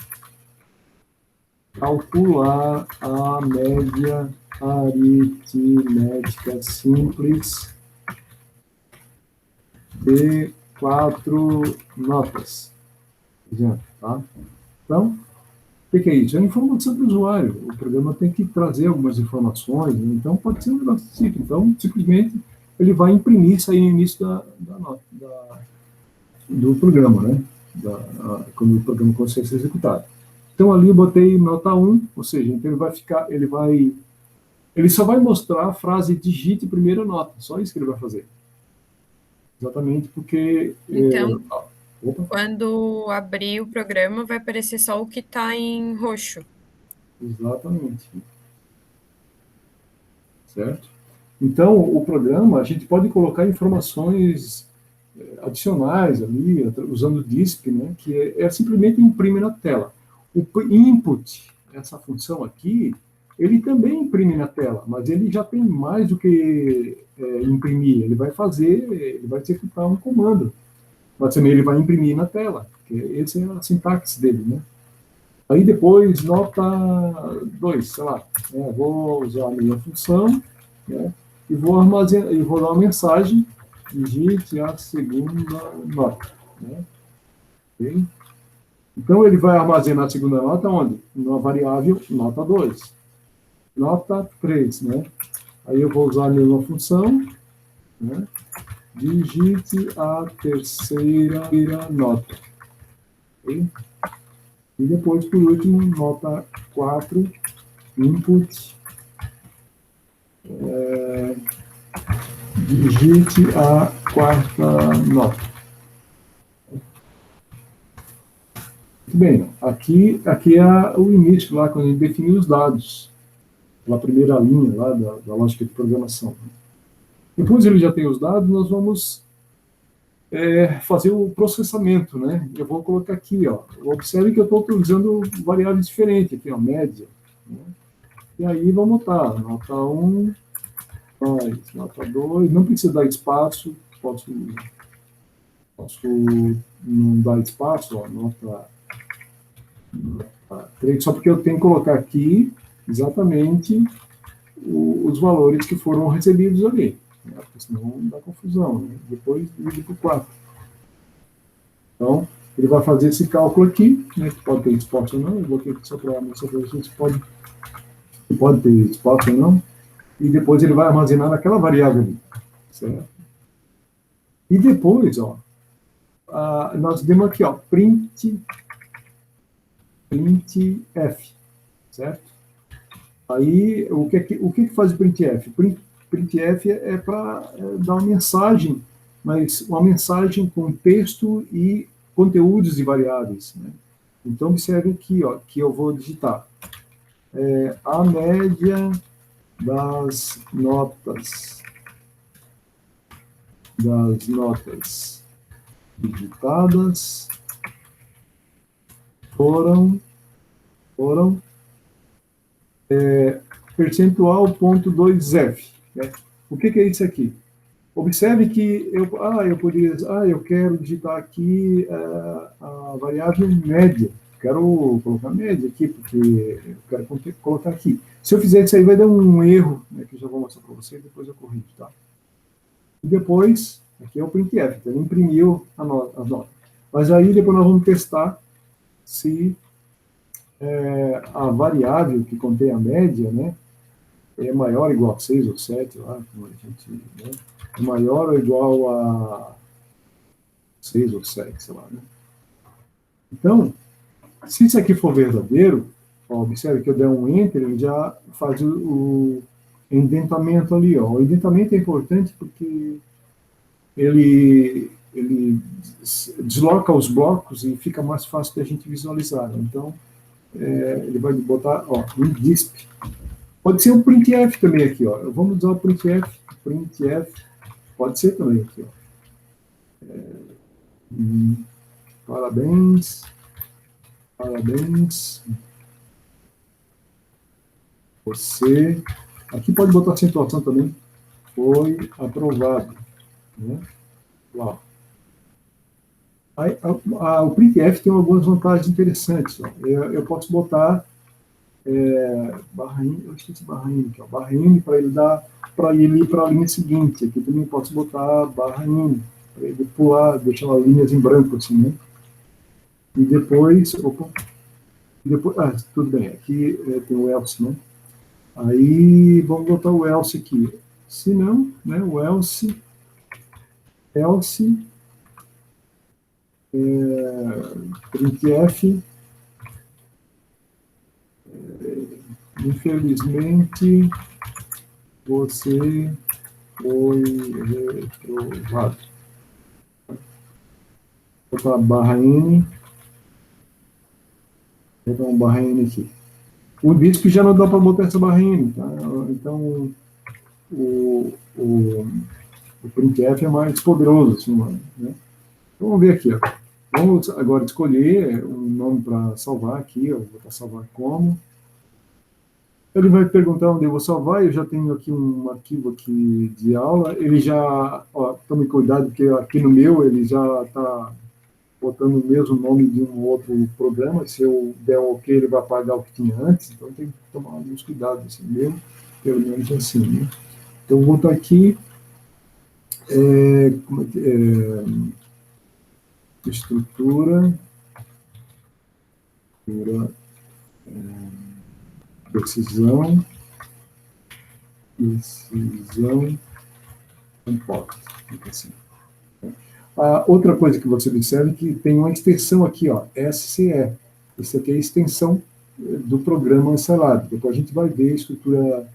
calcular a média aritmética simples de 4 notas. Tá? Então, o que é isso? É informação do usuário. O programa tem que trazer algumas informações, né? Então pode ser um negócio simples. Então, simplesmente, ele vai imprimir isso aí no início do programa, né? Quando o programa consegue ser executado. Então, ali eu botei nota 1, ou seja, então ele só vai mostrar a frase digite primeira nota, só isso que ele vai fazer. Exatamente porque... Então, quando abrir o programa, vai aparecer só o que está em roxo. Exatamente. Certo? Então, o programa, a gente pode colocar informações adicionais ali, usando o DISP, né, que simplesmente imprime na tela. O input, essa função aqui, ele também imprime na tela, mas ele já tem mais do que imprimir. Ele vai executar um comando, mas também ele vai imprimir na tela, porque essa é a sintaxe dele, né? Aí depois, nota 2, sei lá, né, vou usar a minha função, né, e vou dar uma mensagem: digite a segunda nota. Né? Okay? Então, ele vai armazenar a segunda nota onde? Na variável nota 2. Nota 3, né? Aí eu vou usar a mesma função, né? Digite a terceira nota. Okay? E depois, por último, nota 4, input, digite a quarta nota. Muito bem, aqui é o início, lá quando a gente definiu os dados, pela primeira linha lá da lógica de programação. Depois ele já tem os dados, nós vamos fazer o processamento, né? Eu vou colocar aqui, ó. Observe que eu estou utilizando variáveis diferentes, aqui, ó, média. Né? E aí vamos botar nota 1, nota 2, não precisa dar espaço, posso não dar espaço, ó, nota 3, só porque eu tenho que colocar aqui exatamente os valores que foram recebidos ali, né? Porque senão dá confusão, né? Depois divide por 4. Então, ele vai fazer esse cálculo aqui, né, que pode ter espaço ou não, eu vou ter que só para mostrar para vocês se pode ter espaço ou não, e depois ele vai armazenar naquela variável ali, certo? E depois, ó, nós demos aqui, ó, printf, certo? Aí, o que faz o printf? Printf é para dar uma mensagem, mas uma mensagem com texto e conteúdos de variáveis, né? Então, observe aqui, ó, que eu vou digitar a média das notas digitadas foram percentual ponto 2f. Né? O que é isso aqui? Observe que eu quero digitar aqui a variável média. Quero colocar média aqui, porque eu quero colocar aqui. Se eu fizer isso aí, vai dar um erro, né, que eu já vou mostrar para vocês, depois eu corrijo, tá? E depois, aqui é o printf, então ele imprimiu as notas. Mas aí depois nós vamos testar se a variável que contém a média, né, é maior ou igual a 6 ou 7, lá, como a gente, né, é maior ou igual a 6 ou 7, sei lá, né. Então, se isso aqui for verdadeiro, ó, observe que eu der um Enter, ele já faz o indentamento ali. Ó. O indentamento é importante porque ele desloca os blocos e fica mais fácil da gente visualizar. Né? Então, ele vai botar, ó, um disp. Pode ser um printf também aqui, ó. Vamos usar o printf, pode ser também aqui, ó. Parabéns. Você, aqui pode botar acentuação também, foi aprovado. Né? Lá. Aí, o printf tem algumas vantagens interessantes. Ó. Eu posso botar barra N, eu esqueci barra N, aqui, ó, barra N para ele dar, para ele ir para a linha seguinte. Aqui também posso botar barra N, para ele pular, deixar as linhas em branco assim, né? E depois, tudo bem, aqui tem o else, né? Aí vamos botar o else aqui. Se não, né, o else printf, infelizmente, você foi reprovado. Vou botar barra N. Vou botar uma barra N aqui. O disco já não dá para botar essa barra N, tá? Então, o printf é mais poderoso, assim, né? Então, vamos ver aqui, ó. Vamos agora escolher um nome para salvar aqui, eu vou botar salvar como. Ele vai perguntar onde eu vou salvar, eu já tenho aqui um arquivo aqui de aula, ele já, ó, tome cuidado, porque aqui no meu ele já está botando o mesmo nome de um outro programa, se eu der um ok, ele vai apagar o que tinha antes, então tem que tomar alguns cuidados, assim, mesmo, pelo menos assim, né? Então, eu vou botar aqui, estrutura, decisão, composta, assim. A outra coisa que você observa é que tem uma extensão aqui, ó, SCE. Isso aqui é a extensão do programa Encelado. Depois a gente vai ver a estrutura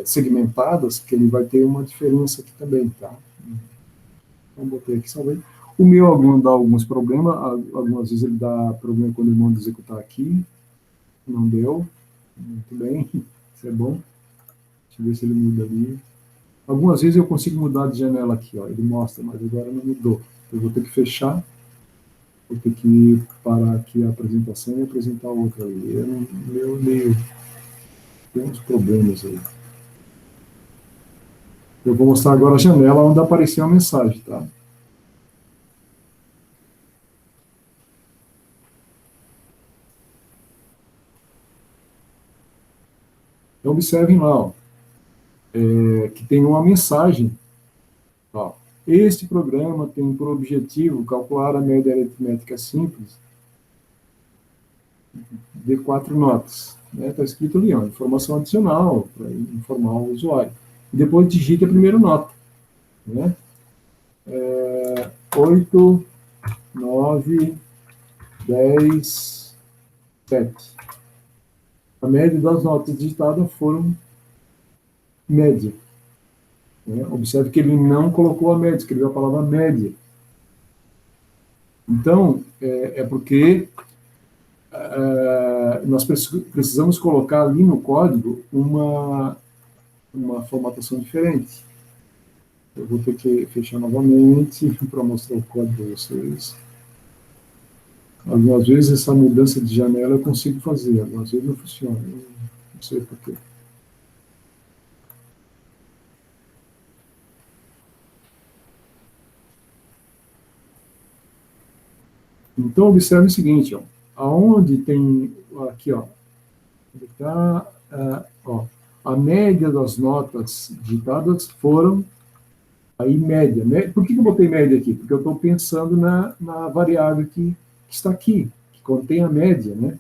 segmentadas, que ele vai ter uma diferença aqui também, tá? Então, botei aqui, salvei. O meu aluno dá alguns problemas, algumas vezes ele dá problema quando eu mando executar aqui. Não deu. Muito bem, isso é bom. Deixa eu ver se ele muda ali. Algumas vezes eu consigo mudar de janela aqui, ó, ele mostra, mas agora não mudou. Eu vou ter que fechar, vou ter que parar aqui a apresentação e apresentar outra ali. Eu meio tem uns problemas aí. Eu vou mostrar agora a janela onde apareceu a mensagem, tá? Então, observem lá, ó, que tem uma mensagem. Ó, este programa tem por objetivo calcular a média aritmética simples de 4 notas. Está escrito ali, ó, informação adicional, para informar o usuário. E depois digite a primeira nota. Né? 8, 9, 10, 7. A média das notas digitadas foram média. Né? Observe que ele não colocou a média, escreveu a palavra média. Então, é porque nós precisamos colocar ali no código uma formatação diferente. Eu vou ter que fechar novamente para mostrar o código para vocês. Algumas vezes essa mudança de janela eu consigo fazer, algumas vezes não funciona. Não sei porquê. Então, observe o seguinte, ó, aonde tem, aqui, ó, tá, ó, a média das notas digitadas foram Aí, média. Por que eu botei média aqui? Porque eu estou pensando na variável que está aqui, que contém a média, né?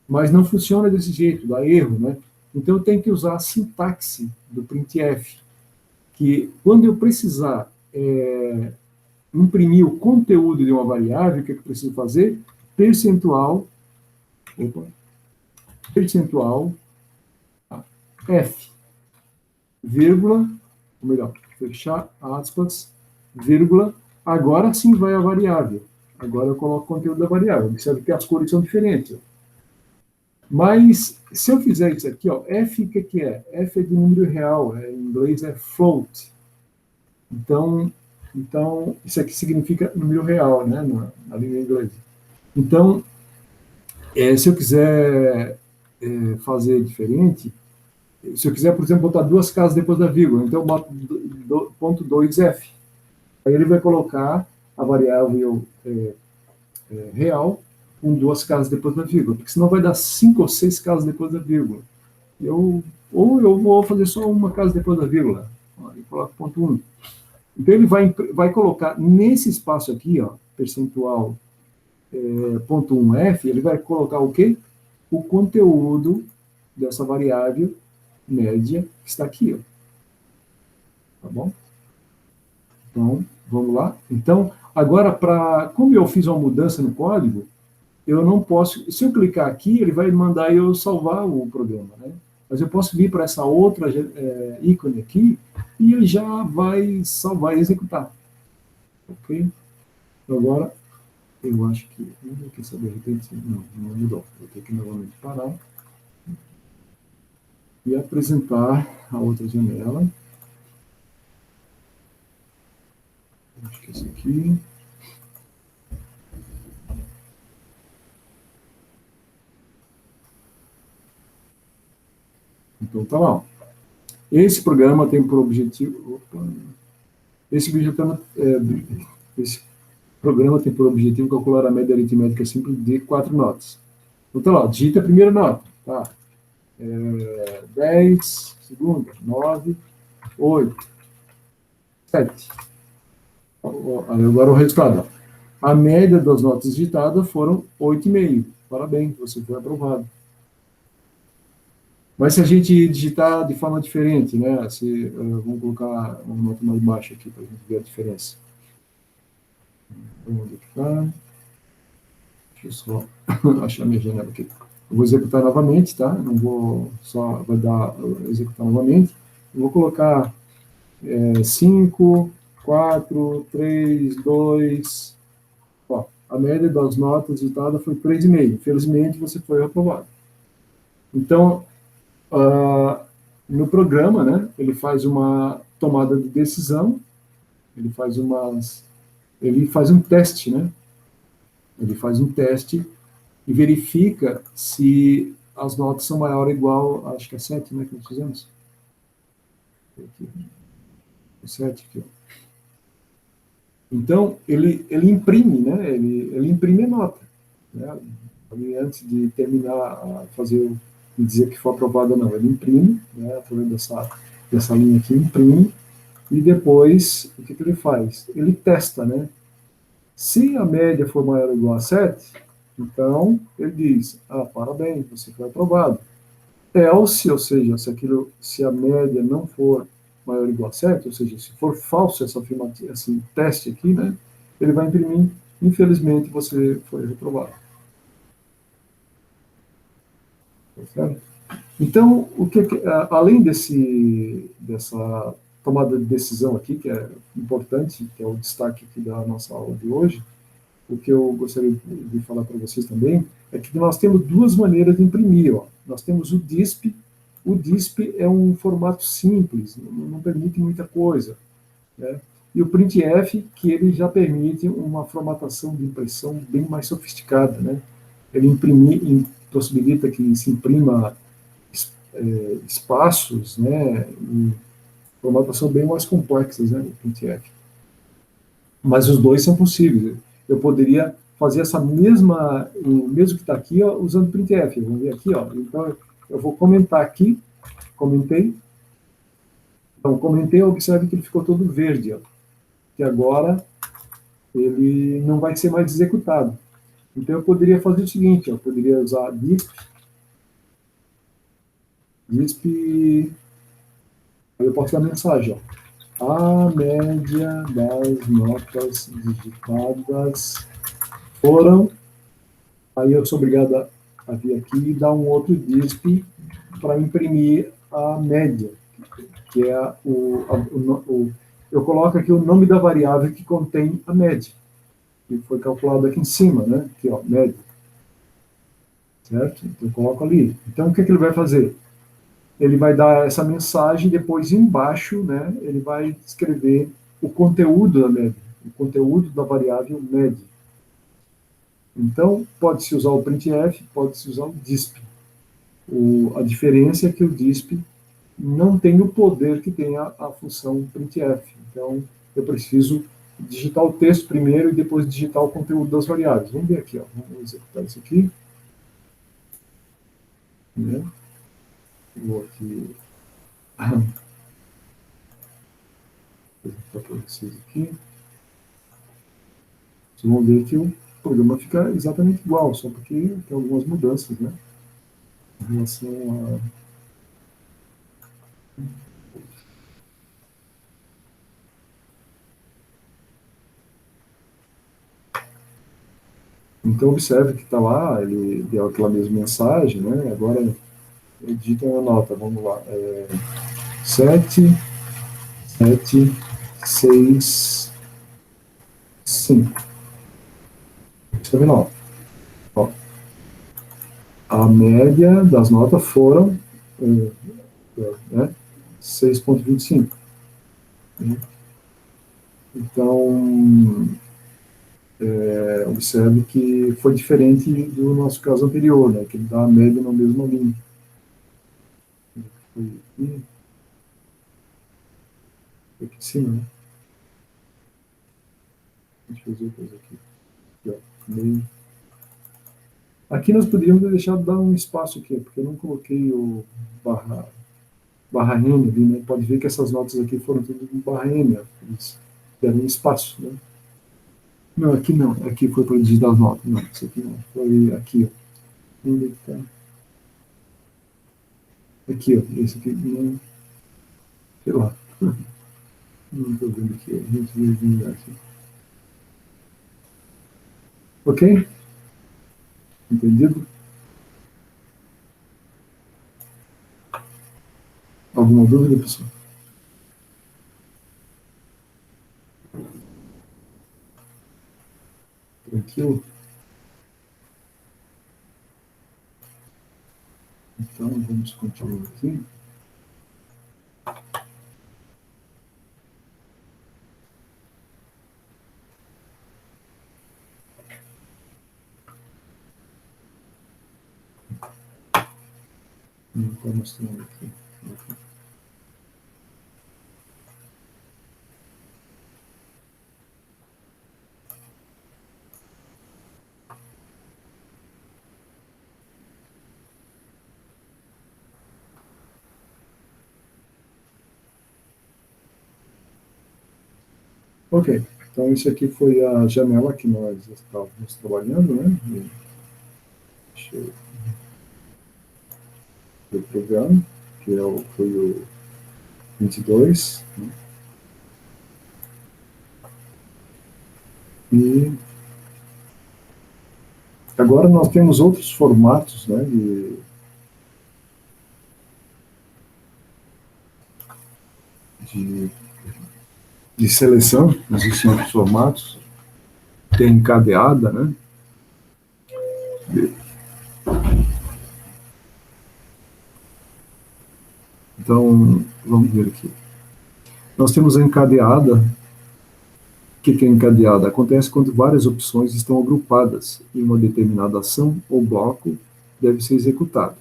Mas não funciona desse jeito, dá erro, né? Então, eu tenho que usar a sintaxe do printf, que quando eu precisar imprimir o conteúdo de uma variável, o que eu preciso fazer? Percentual, percentual, f, vírgula, ou melhor, fechar aspas, vírgula, agora sim vai a variável. Agora eu coloco o conteúdo da variável. Observe que as cores são diferentes. Mas, se eu fizer isso aqui, ó, F, o que é? F é de número real, em inglês é float. Então, isso aqui significa número real, né, na língua inglesa. Então, se eu quiser fazer diferente, se eu quiser, por exemplo, botar duas casas depois da vírgula, então eu boto ponto 2f. Aí ele vai colocar a variável real com duas casas depois da vírgula, porque senão vai dar 5 ou 6 casas depois da vírgula. Ou eu vou fazer só uma casa depois da vírgula, e coloco ponto 1. Então ele vai colocar nesse espaço aqui, ó, percentual ponto 1f, ele vai colocar o quê? O conteúdo dessa variável média que está aqui, ó. Tá bom? Então, vamos lá. Então, agora, como eu fiz uma mudança no código, eu não posso, se eu clicar aqui, ele vai mandar eu salvar o programa, né? Mas eu posso vir para essa outra ícone aqui e ele já vai salvar e executar. Ok? Então, agora, eu acho que, não quer saber, de repente, não mudou. Vou ter que novamente parar e apresentar a outra janela. Acho que é esse aqui. Então, tá lá. Esse programa tem por objetivo... Esse programa tem por objetivo calcular a média aritmética simples de 4 notas. Então, tá lá, digita a primeira nota. Tá? 10, segunda, 9, 8, 7. Agora o resultado. A média das notas digitadas foram 8,5. Parabéns, você foi aprovado. Mas se a gente digitar de forma diferente, né? Vamos colocar uma nota mais baixa aqui para a gente ver a diferença. Onde está? Deixa eu só achar minha janela aqui. Eu vou executar novamente, tá? Não vou só executar novamente. Eu vou colocar 5, 4, 3, 2. Ó, a média das notas digitadas foi 3,5. Infelizmente, você foi aprovado. Então, no programa, né, ele faz uma tomada de decisão, ele faz um teste, né? Ele faz um teste e verifica se as notas são maior ou igual, acho que é 7, né, que nós fizemos. Aqui. 7 aqui, ó. Então, ele imprime, né? Ele imprime a nota, né? Antes de terminar a fazer e dizer que foi aprovado ou não, ele imprime, né? Através dessa linha aqui, imprime, e depois, o que ele faz? Ele testa, né? Se a média for maior ou igual a 7, então ele diz, parabéns, você foi aprovado. Else, ou seja, se a média não for maior ou igual a 7, ou seja, se for falso esse teste aqui, né, ele vai imprimir, infelizmente, você foi reprovado. Certo? Então, além dessa tomada de decisão aqui, que é importante, que é o destaque aqui da nossa aula de hoje, o que eu gostaria de falar para vocês também é que nós temos duas maneiras de imprimir. Ó. Nós temos o DISP. O DISP é um formato simples, não permite muita coisa, né? E o printf, que ele já permite uma formatação de impressão bem mais sofisticada, né? Ele possibilita que se imprima espaços, né? E formatação bem mais complexas, né? O printf. Mas os dois são possíveis. Eu poderia fazer o mesmo que está aqui, ó, usando printf. Vamos ver aqui, ó. Então, eu vou comentar aqui. Comentei. Então, comentei, observe que ele ficou todo verde, ó. que agora ele não vai ser mais executado. Então, eu poderia fazer o seguinte, eu poderia usar disp, aí eu posso dar mensagem, ó, a média das notas digitadas foram, aí eu sou obrigado a vir aqui e dar um outro disp para imprimir a média, que é eu coloco aqui o nome da variável que contém a média, que foi calculado aqui em cima, né? Aqui, ó, média. Certo? Então, eu coloco ali. Então, o que ele vai fazer? Ele vai dar essa mensagem, depois embaixo, né, ele vai escrever o conteúdo da média, o conteúdo da variável média. Então, pode-se usar o printf, pode-se usar o disp. A diferença é que o disp não tem o poder que tem a função printf. Então, eu preciso digitar o texto primeiro e depois digitar o conteúdo das variáveis. Vamos ver aqui, ó. Vamos executar isso aqui. Né? Vou aqui apresentar para vocês aqui. Vocês vão ver que o programa fica exatamente igual, só porque tem algumas mudanças, né? Em relação a... Então, observe que está lá, ele deu aquela mesma mensagem, né? Agora, ele digita uma nota, vamos lá. 7, 7, 6, 5. Está vendo, ó? Ó. A média das notas foram né, 6,25. Então, observe que foi diferente do nosso caso anterior, né, que ele dá a média na mesma linha. Foi aqui em cima, né? Deixa eu fazer outra coisa aqui. Aqui, ó, aqui nós poderíamos deixar dar um espaço aqui, porque eu não coloquei o barra N ali, né? Pode ver que essas notas aqui foram tudo em barra N, ó. Eles deram um espaço, né? Não, aqui não. Aqui foi para digitar as notas. Não, isso aqui não. Foi aqui, ó. Onde está? Aqui, ó. Esse aqui não. Sei lá. Não estou vendo aqui. A gente vai vir aqui. Ok? Entendido? Alguma dúvida, pessoal? Tranquilo? Então, vamos continuar aqui. Não está mostrando aqui. Ok, então isso aqui foi a janela que nós estávamos trabalhando, né? Deixa eu ver o programa, que foi o 22, né? E agora nós temos outros formatos, né, de seleção. Existem outros formatos, tem encadeada, né? Então, vamos ver aqui. Nós temos a encadeada. O que é encadeada? Acontece quando várias opções estão agrupadas em uma determinada ação ou bloco deve ser executado.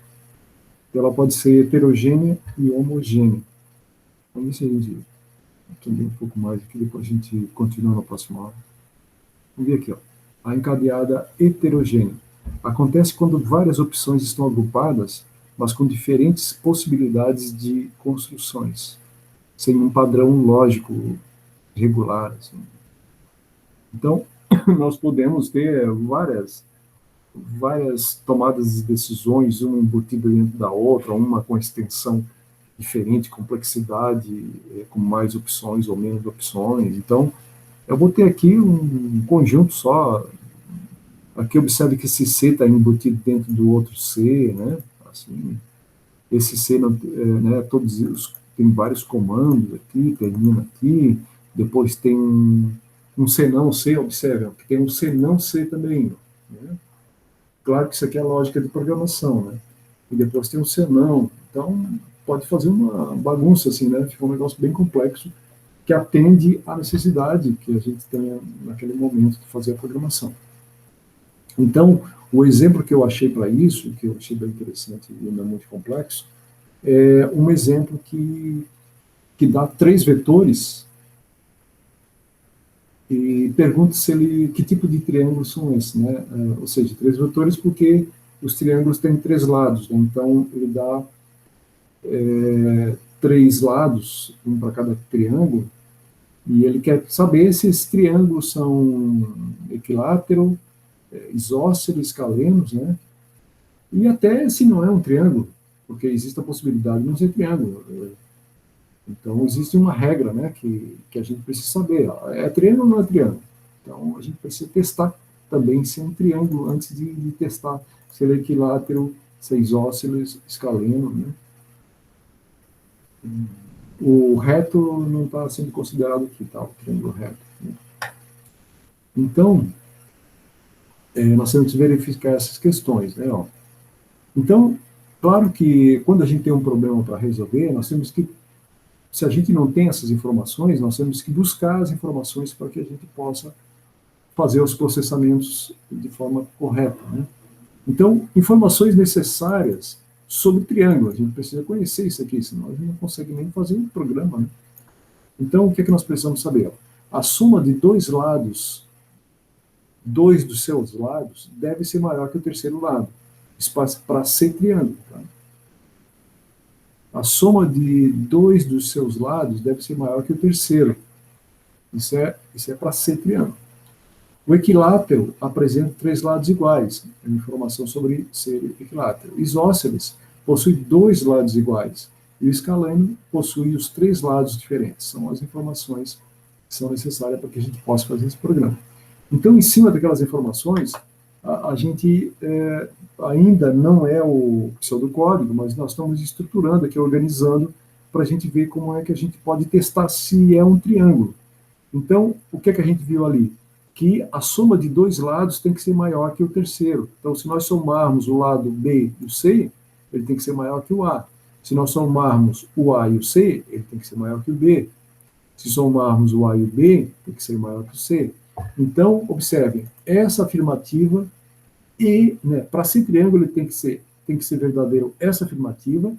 Ela pode ser heterogênea e homogênea. Vamos ver se a gente entender um pouco mais aqui, depois a gente continua na próxima aula. Vamos ver aqui, ó. A encadeada heterogênea. Acontece quando várias opções estão agrupadas, mas com diferentes possibilidades de construções, sem um padrão lógico regular. Assim. Então, nós podemos ter várias tomadas de decisões, uma embutida dentro da outra, uma com extensão diferente, complexidade, com mais opções ou menos opções. Então, eu vou ter aqui um conjunto só. Aqui observe que esse C está embutido dentro do outro C, né? Assim, esse C, né, tem vários comandos aqui, termina aqui, depois tem um C não C, observe, que tem um C não C também, né? Claro que isso aqui é a lógica de programação, né? E depois tem um C não, então pode fazer uma bagunça assim, né? Fica um negócio bem complexo que atende à necessidade que a gente tenha naquele momento de fazer a programação. Então, o exemplo que eu achei para isso, que eu achei bem interessante e ainda muito complexo, é um exemplo que dá 3 vetores e pergunta que tipo de triângulos são esses, né? Ou seja, 3 vetores porque os triângulos têm 3 lados, né? Então ele dá 3 lados, um para cada triângulo, e ele quer saber se esses triângulos são equilátero, isósceles, escalenos, né? E até se não é um triângulo, porque existe a possibilidade de não ser triângulo. Então, existe uma regra, né, que a gente precisa saber. É triângulo ou não é triângulo? Então, a gente precisa testar também se é um triângulo antes de testar se ele é equilátero, se é isósceles, escaleno, né? O reto não está sendo considerado aqui, tá? O triângulo reto. Né? Então, nós temos que verificar essas questões, né? Ó. Então, claro que quando a gente tem um problema para resolver, nós temos que, se a gente não tem essas informações, nós temos que buscar as informações para que a gente possa fazer os processamentos de forma correta, né? Então, informações necessárias sobre triângulo, a gente precisa conhecer isso aqui, senão a gente não consegue nem fazer um programa, né? Então, o que é que nós precisamos saber? A soma de dois dos seus lados, deve ser maior que o terceiro lado, para ser triângulo, tá? A soma de 2 dos seus lados deve ser maior que o terceiro. Isso é para ser triângulo. O equilátero apresenta 3 lados iguais. É uma informação sobre ser equilátero. Isósceles possui 2 lados iguais. E o escaleno possui os 3 lados diferentes. São as informações que são necessárias para que a gente possa fazer esse programa. Então, em cima daquelas informações, a gente ainda não é o pseudocódigo, mas nós estamos estruturando aqui, organizando, para a gente ver como é que a gente pode testar se é um triângulo. Então, o que é que a gente viu ali? Que a soma de 2 lados tem que ser maior que o terceiro. Então, se nós somarmos o lado B e o C, ele tem que ser maior que o A. Se nós somarmos o A e o C, ele tem que ser maior que o B. Se somarmos o A e o B, tem que ser maior que o C. Então, observem, essa afirmativa, e né, para ser triângulo ele tem que ser verdadeiro essa afirmativa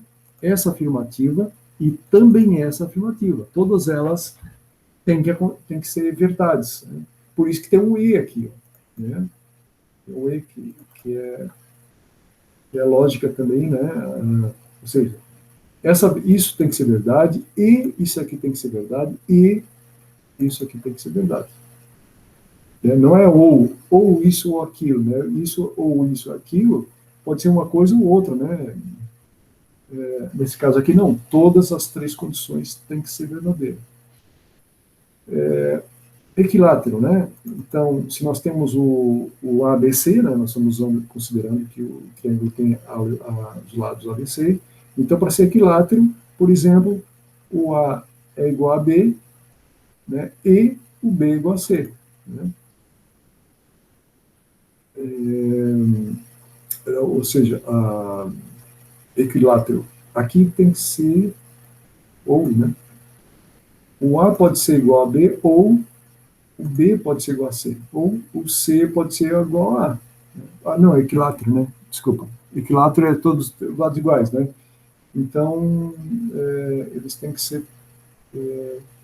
e também essa afirmativa. Todas elas têm que ser verdades. Né? Por isso que tem um E aqui. Ó, né? Tem um E que é lógica também, né? Ou seja, isso tem que ser verdade, e isso aqui tem que ser verdade, e isso aqui tem que ser verdade. Não é ou isso ou aquilo, né? Isso ou isso ou aquilo pode ser uma coisa ou outra, né? Nesse caso aqui, não. Todas as 3 condições têm que ser verdadeiras. Equilátero, né? Então, se nós temos o ABC, né? Nós estamos considerando que o triângulo tem os lados ABC. Então, para ser equilátero, por exemplo, o A é igual a B, né? E o B é igual a C, né? Ou seja, equilátero aqui tem que ser ou, né? O A pode ser igual a B, ou o B pode ser igual a C, ou o C pode ser igual a A. Não, equilátero, né? Desculpa. Equilátero é todos lados iguais, né? Então, eles têm que ser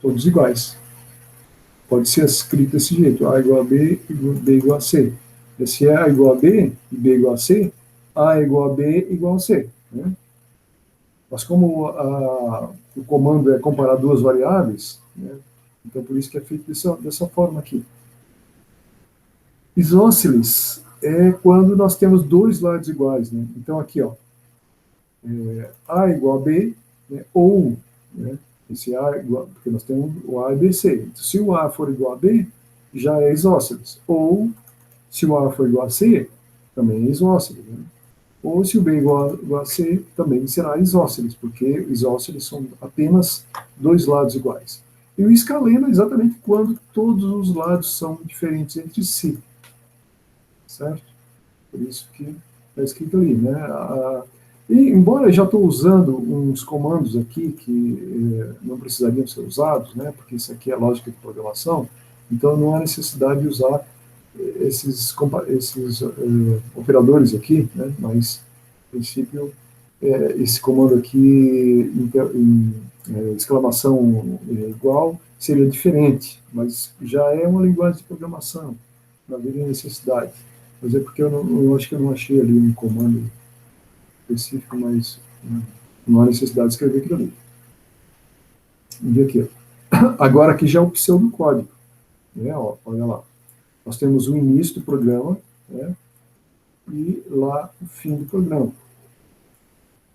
todos iguais. Pode ser escrito desse jeito, A igual a B e B igual a C. Se é A igual a B e B igual a C, A é igual a B igual a C. Né? Mas como o comando é comparar 2 variáveis, né, Então, por isso que é feito dessa forma aqui. Isósceles é quando nós temos dois lados iguais, né? Então, aqui, ó, A igual a B, né? Ou, né? Esse A igual, porque nós temos o A e B, C. Então, se o A for igual a B, já é isósceles. Ou, se o A for igual a C, também é isósceles, né? Ou se o B igual a C, também será isósceles, porque isósceles são apenas dois lados iguais. E o escaleno é exatamente quando todos os lados são diferentes entre si. Certo? Por isso que está escrito ali, né? E, embora eu já estou usando uns comandos aqui que não precisariam ser usados, né? Porque isso aqui é lógica de programação, então não há necessidade de usar esses operadores aqui, né? Mas, a princípio, esse comando aqui, exclamação igual, seria diferente, mas já é uma linguagem de programação, não haveria necessidade. Mas é porque eu acho que eu não achei ali um comando específico, mas não há necessidade de escrever aquilo ali. E aqui, agora aqui já é o pseudocódigo, né? Ó, olha lá. Nós temos o início do programa, né? E lá o fim do programa.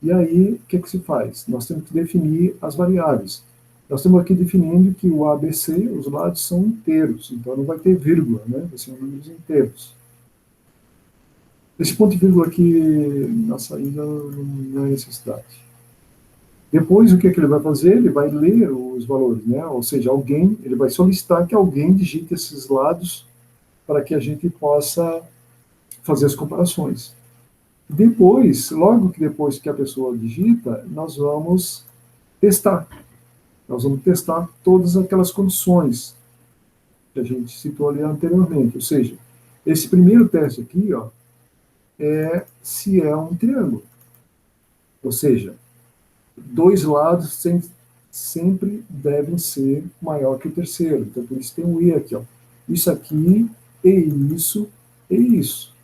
E aí, o que se faz? Nós temos que definir as variáveis. Nós estamos aqui definindo que o ABC, os lados são inteiros, então não vai ter vírgula, né? Vai ser números inteiros. Esse ponto e vírgula aqui na saída não é necessidade. Depois, o que ele vai fazer? Ele vai ler os valores, né? Ou seja, ele vai solicitar que alguém digite esses lados para que a gente possa fazer as comparações. Depois, logo que depois que a pessoa digita, nós vamos testar. Nós vamos testar todas aquelas condições que a gente citou ali anteriormente. Ou seja, esse primeiro teste aqui, ó, é se é um triângulo. Ou seja, dois lados sempre devem ser maior que o terceiro. Então, por isso tem um E aqui. Ó. Isso aqui, e isso.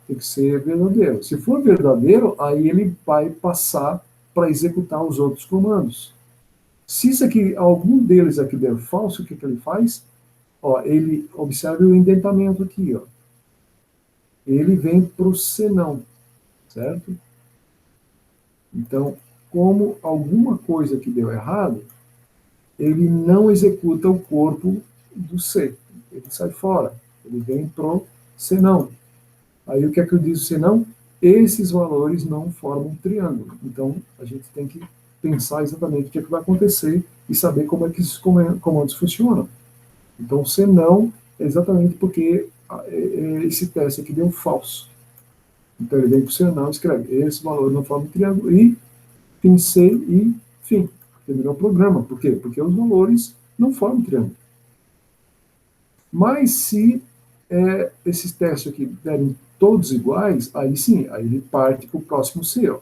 Tem que ser verdadeiro. Se for verdadeiro, aí ele vai passar para executar os outros comandos. Se isso aqui, algum deles aqui der falso, o que ele faz? Ó, ele observe o indentamento aqui. Ó. Ele vem para o senão, certo? Então, como alguma coisa que deu errado, ele não executa o corpo do C. Ele sai fora. Ele vem para o senão. Aí o que é que eu disse senão? Esses valores não formam um triângulo. Então, a gente tem que pensar exatamente o que é que vai acontecer e saber como é que esses comandos funcionam. Então, senão é exatamente porque esse teste aqui deu falso. Então, ele vem para o senão e escreve esse valor não forma um triângulo e fim C e fim. Terminou o programa. Por quê? Porque os valores não formam triângulo. Mas se esses testes aqui derem todos iguais, aí sim, aí ele parte para o próximo C. Ó.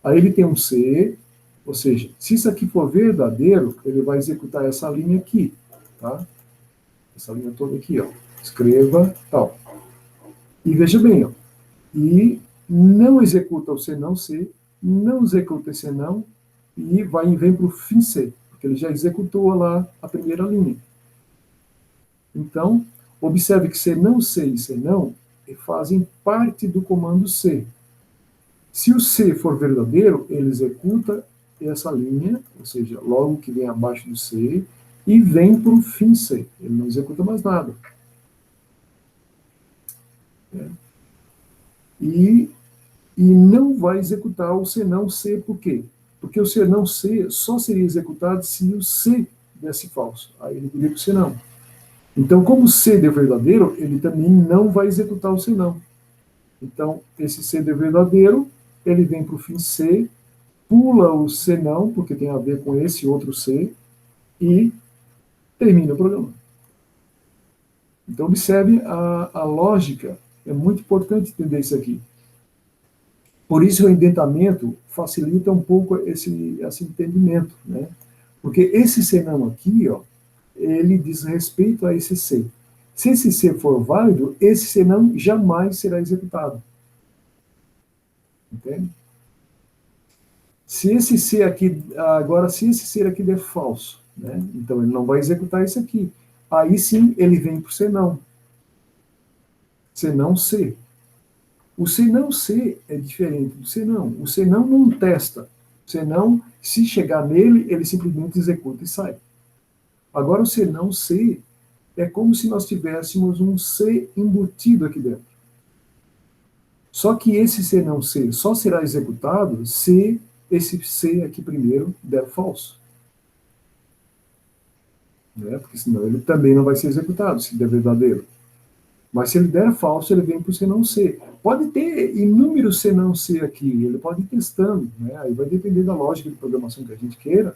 Aí ele tem um C, ou seja, se isso aqui for verdadeiro, ele vai executar essa linha aqui, tá? Essa linha toda aqui, ó. Escreva, tal. E veja bem, ó. E não executa o C não C, não executa esse não, e vem para o fim C, porque ele já executou lá a primeira linha. Então, observe que C não C e C não fazem parte do comando C. Se o C for verdadeiro, ele executa essa linha, ou seja, logo que vem abaixo do C, e vem para o fim C. Ele não executa mais nada. E não vai executar o C não C, por quê? Porque o C não C só seria executado se o C desse falso. Aí ele viria para o C não. Então, como o C é verdadeiro, ele também não vai executar o C não. Então, esse C é verdadeiro, ele vem para o fim C, pula o C não, porque tem a ver com esse outro C, e termina o programa. Então, observe a lógica. É muito importante entender isso aqui. Por isso, o indentamento facilita um pouco esse entendimento, né? Porque esse C não aqui, ó, ele diz respeito a esse C. Se esse C for válido, esse C não jamais será executado. Entende? Se esse C aqui, agora, se esse C aqui der falso, né? Então, ele não vai executar isso aqui. Aí sim, ele vem para o senão. Senão C. O senão C é diferente do senão. O senão não testa. O senão, se chegar nele, ele simplesmente executa e sai. Agora, o senão C é como se nós tivéssemos um C embutido aqui dentro. Só que esse senão C só será executado se esse C aqui primeiro der falso. Né? Porque senão ele também não vai ser executado, se der verdadeiro. Mas se ele der falso, ele vem para o senão C. Pode ter inúmeros senão C aqui, ele pode ir testando, né? Aí vai depender da lógica de programação que a gente queira,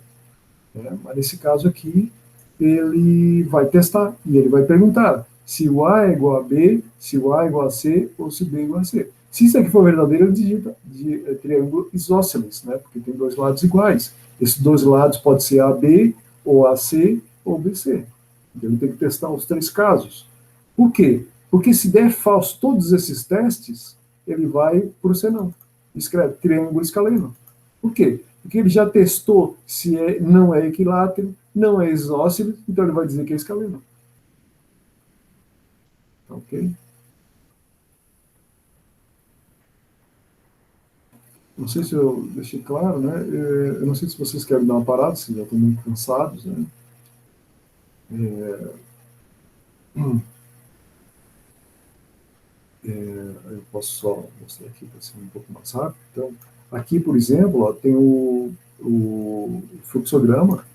né? Mas nesse caso aqui, ele vai testar e ele vai perguntar se o A é igual a B, se o A é igual a C ou se o B é igual a C. Se isso aqui for verdadeiro, ele digita triângulo isósceles, né? Porque tem dois lados iguais. Esses dois lados podem ser AB, ou AC, ou BC. Então ele tem que testar os três casos. Por quê? Porque se der falso todos esses testes, ele vai para o senão. Escreve triângulo escaleno. Por quê? Porque ele já testou se não é equilátero, não é isósceles, então ele vai dizer que é escaleno. Ok? Não sei se eu deixei claro, né? Eu não sei se vocês querem dar uma parada, se já estão muito cansados, né? Eu posso só mostrar aqui para ser um pouco mais rápido. Então, aqui, por exemplo, ó, tem o fluxograma.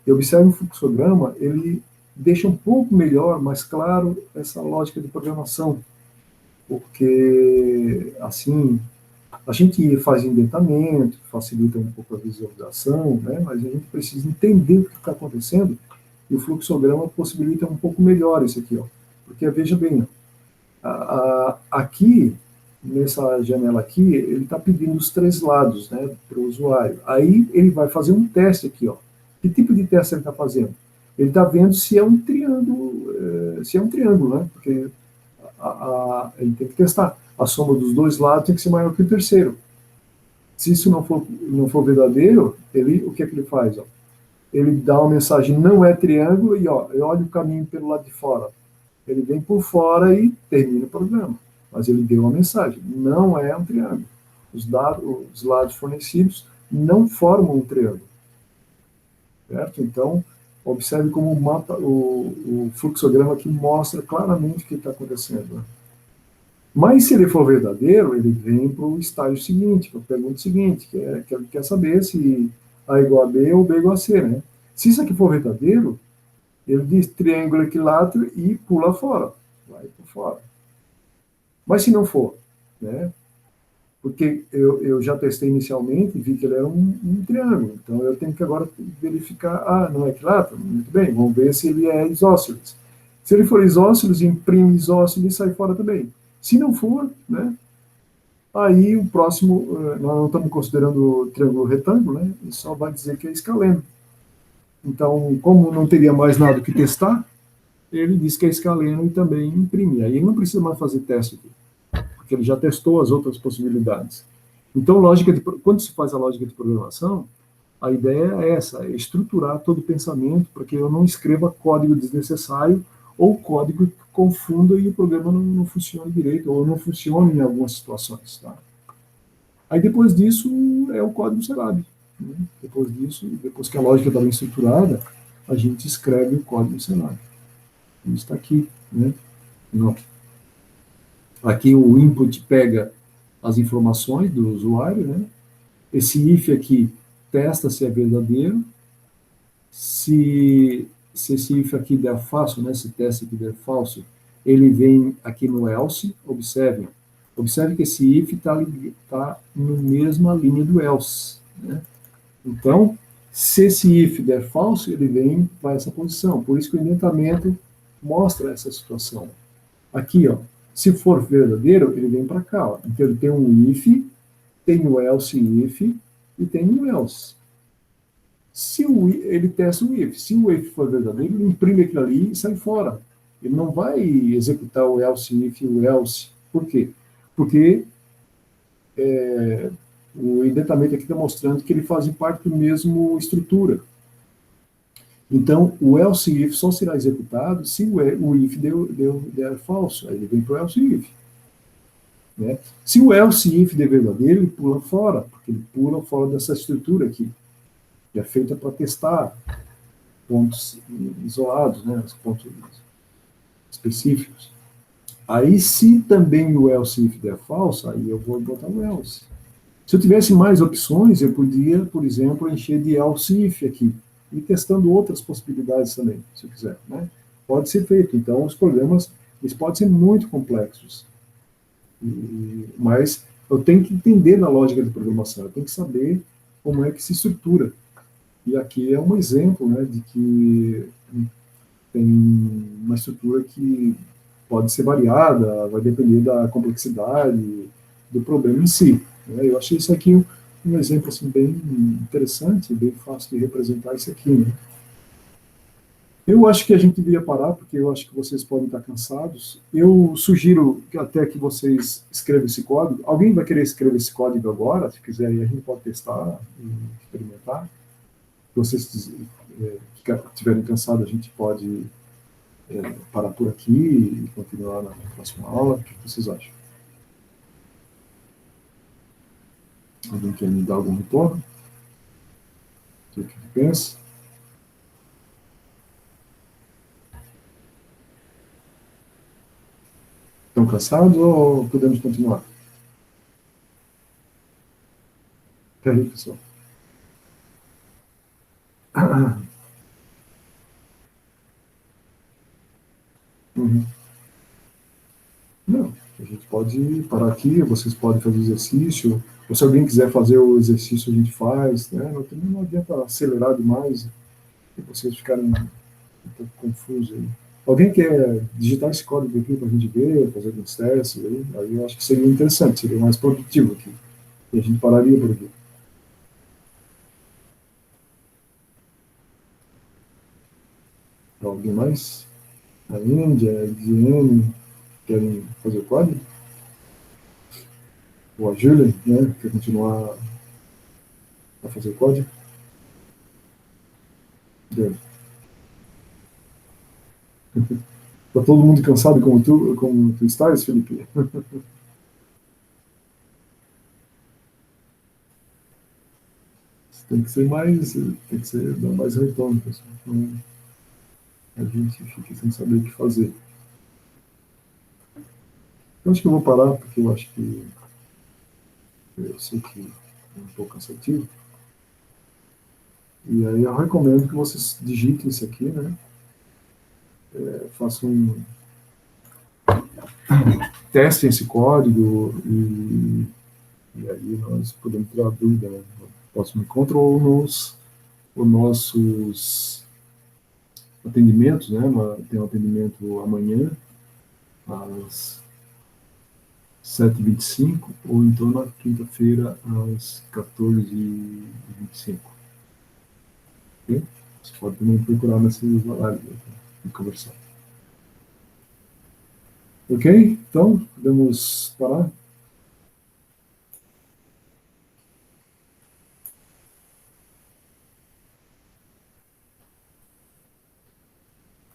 E observe o fluxograma, ele deixa um pouco melhor, mais claro, essa lógica de programação. Porque, assim, a gente faz indentamento, facilita um pouco a visualização, né? Mas a gente precisa entender o que está acontecendo, e o fluxograma possibilita um pouco melhor isso aqui, ó. Porque, veja bem, aqui, nessa janela aqui, ele está pedindo os três lados, né, para o usuário. Aí ele vai fazer um teste aqui, ó. Que tipo de teste ele está fazendo? Ele está vendo se é um triângulo, né? Porque ele tem que testar. A soma dos dois lados tem que ser maior que o terceiro. Se isso não for verdadeiro, o que é que ele faz? Ó? Ele dá uma mensagem, não é triângulo, e ó, olha o caminho pelo lado de fora. Ele vem por fora e termina o programa. Mas ele deu uma mensagem, não é um triângulo. Os lados fornecidos não formam um triângulo. Certo? Então, observe como o fluxograma aqui mostra claramente o que está acontecendo. Né? Mas se ele for verdadeiro, ele vem para o estágio seguinte, para a pergunta seguinte, que ele quer saber se A igual a B ou B igual a C. Né? Se isso aqui for verdadeiro, ele diz triângulo equilátero e pula fora, vai por fora. Mas se não for, né? Porque eu já testei inicialmente e vi que ele era um triângulo, então eu tenho que agora verificar, não é equilátero? Muito bem, vamos ver se ele é isósceles. Se ele for isósceles, imprime isósceles e sai fora também. Se não for, né? Aí o próximo, nós não estamos considerando o triângulo retângulo, né? Ele só vai dizer que é escaleno. Então, como não teria mais nada que testar, ele diz que é escaleno e também imprime. Aí ele não precisa mais fazer teste aqui, porque ele já testou as outras possibilidades. Então, quando se faz a lógica de programação, a ideia é essa, é estruturar todo o pensamento para que eu não escreva código desnecessário ou código que confunda e o programa não funcione direito, ou não funcione em algumas situações. Tá? Aí, depois disso, é o código Celab. Né? Depois que a lógica está bem estruturada, a gente escreve o código Celab. Isso está aqui. Né? Não. Aqui o input pega as informações do usuário, né? Esse if aqui testa se é verdadeiro. Se esse if aqui der falso, né? Se teste aqui der falso, ele vem aqui no else. Observe que esse if está na mesma linha do else. Né? Então, se esse if der falso, ele vem para essa posição. Por isso que o indentamento mostra essa situação. Aqui, ó, se for verdadeiro, ele vem para cá. Ó. Então, ele tem um if, tem o else if e tem um else. Ele testa o if. Se o if for verdadeiro, ele imprime aquilo ali e sai fora. Ele não vai executar o else if e o else. Por quê? Porque o indentamento aqui está mostrando que ele faz parte da mesma estrutura. Então, o else if só será executado se o if der falso. Aí ele vem para o else if. Né? Se o else if der verdadeiro, ele pula fora, porque ele pula fora dessa estrutura aqui, que é feita para testar pontos isolados, né? Os pontos específicos. Aí, se também o else if der falso, aí eu vou botar o else. Se eu tivesse mais opções, eu podia, por exemplo, encher de else if aqui, e testando outras possibilidades também, se eu quiser. Né? Pode ser feito. Então, os programas eles podem ser muito complexos. Mas eu tenho que entender na lógica de programação, eu tenho que saber como é que se estrutura. E aqui é um exemplo, né, de que tem uma estrutura que pode ser variada, vai depender da complexidade do problema em si. Né? Eu achei isso aqui um exemplo assim, bem interessante, bem fácil de representar isso aqui. Né? Eu acho que a gente devia parar, porque eu acho que vocês podem estar cansados. Eu sugiro que até que vocês escrevam esse código. Alguém vai querer escrever esse código agora? Se quiser, a gente pode testar e experimentar. Se vocês estiverem cansados, a gente pode parar por aqui e continuar na próxima aula. O que vocês acham? Alguém quer me dar algum retorno? O que pensa? Estão cansados ou podemos continuar? Peraí, pessoal. Uhum. Não, a gente pode parar aqui, vocês podem fazer o exercício, ou se alguém quiser fazer o exercício, a gente faz, né? Também não adianta acelerar demais e vocês ficarem um pouco confusos aí. Alguém quer digitar esse código aqui para a gente ver, fazer alguns testes aí eu acho que seria interessante, seria mais produtivo aqui. E a gente pararia por aqui. Alguém mais? A Índia, a Diane, querem fazer o código? Ou a Julia, né? Quer continuar a fazer o código? Deu. Tá todo mundo cansado como tu estás, Felipe? Tem que ser mais, tem que ser, dar mais retorno, pessoal. Então, a gente fica sem saber o que fazer. Eu acho que eu vou parar, porque eu acho que eu sei que é um pouco cansativo. E aí eu recomendo que vocês digitem isso aqui, né? Façam testem esse código e aí nós podemos tirar dúvida, né? No próximo encontro ou nos nossos atendimentos, né? Tem um atendimento amanhã às 7h25 ou então na quinta-feira às 14h25. Okay? Você pode também procurar nesses horários e conversar. Ok? Então, podemos parar?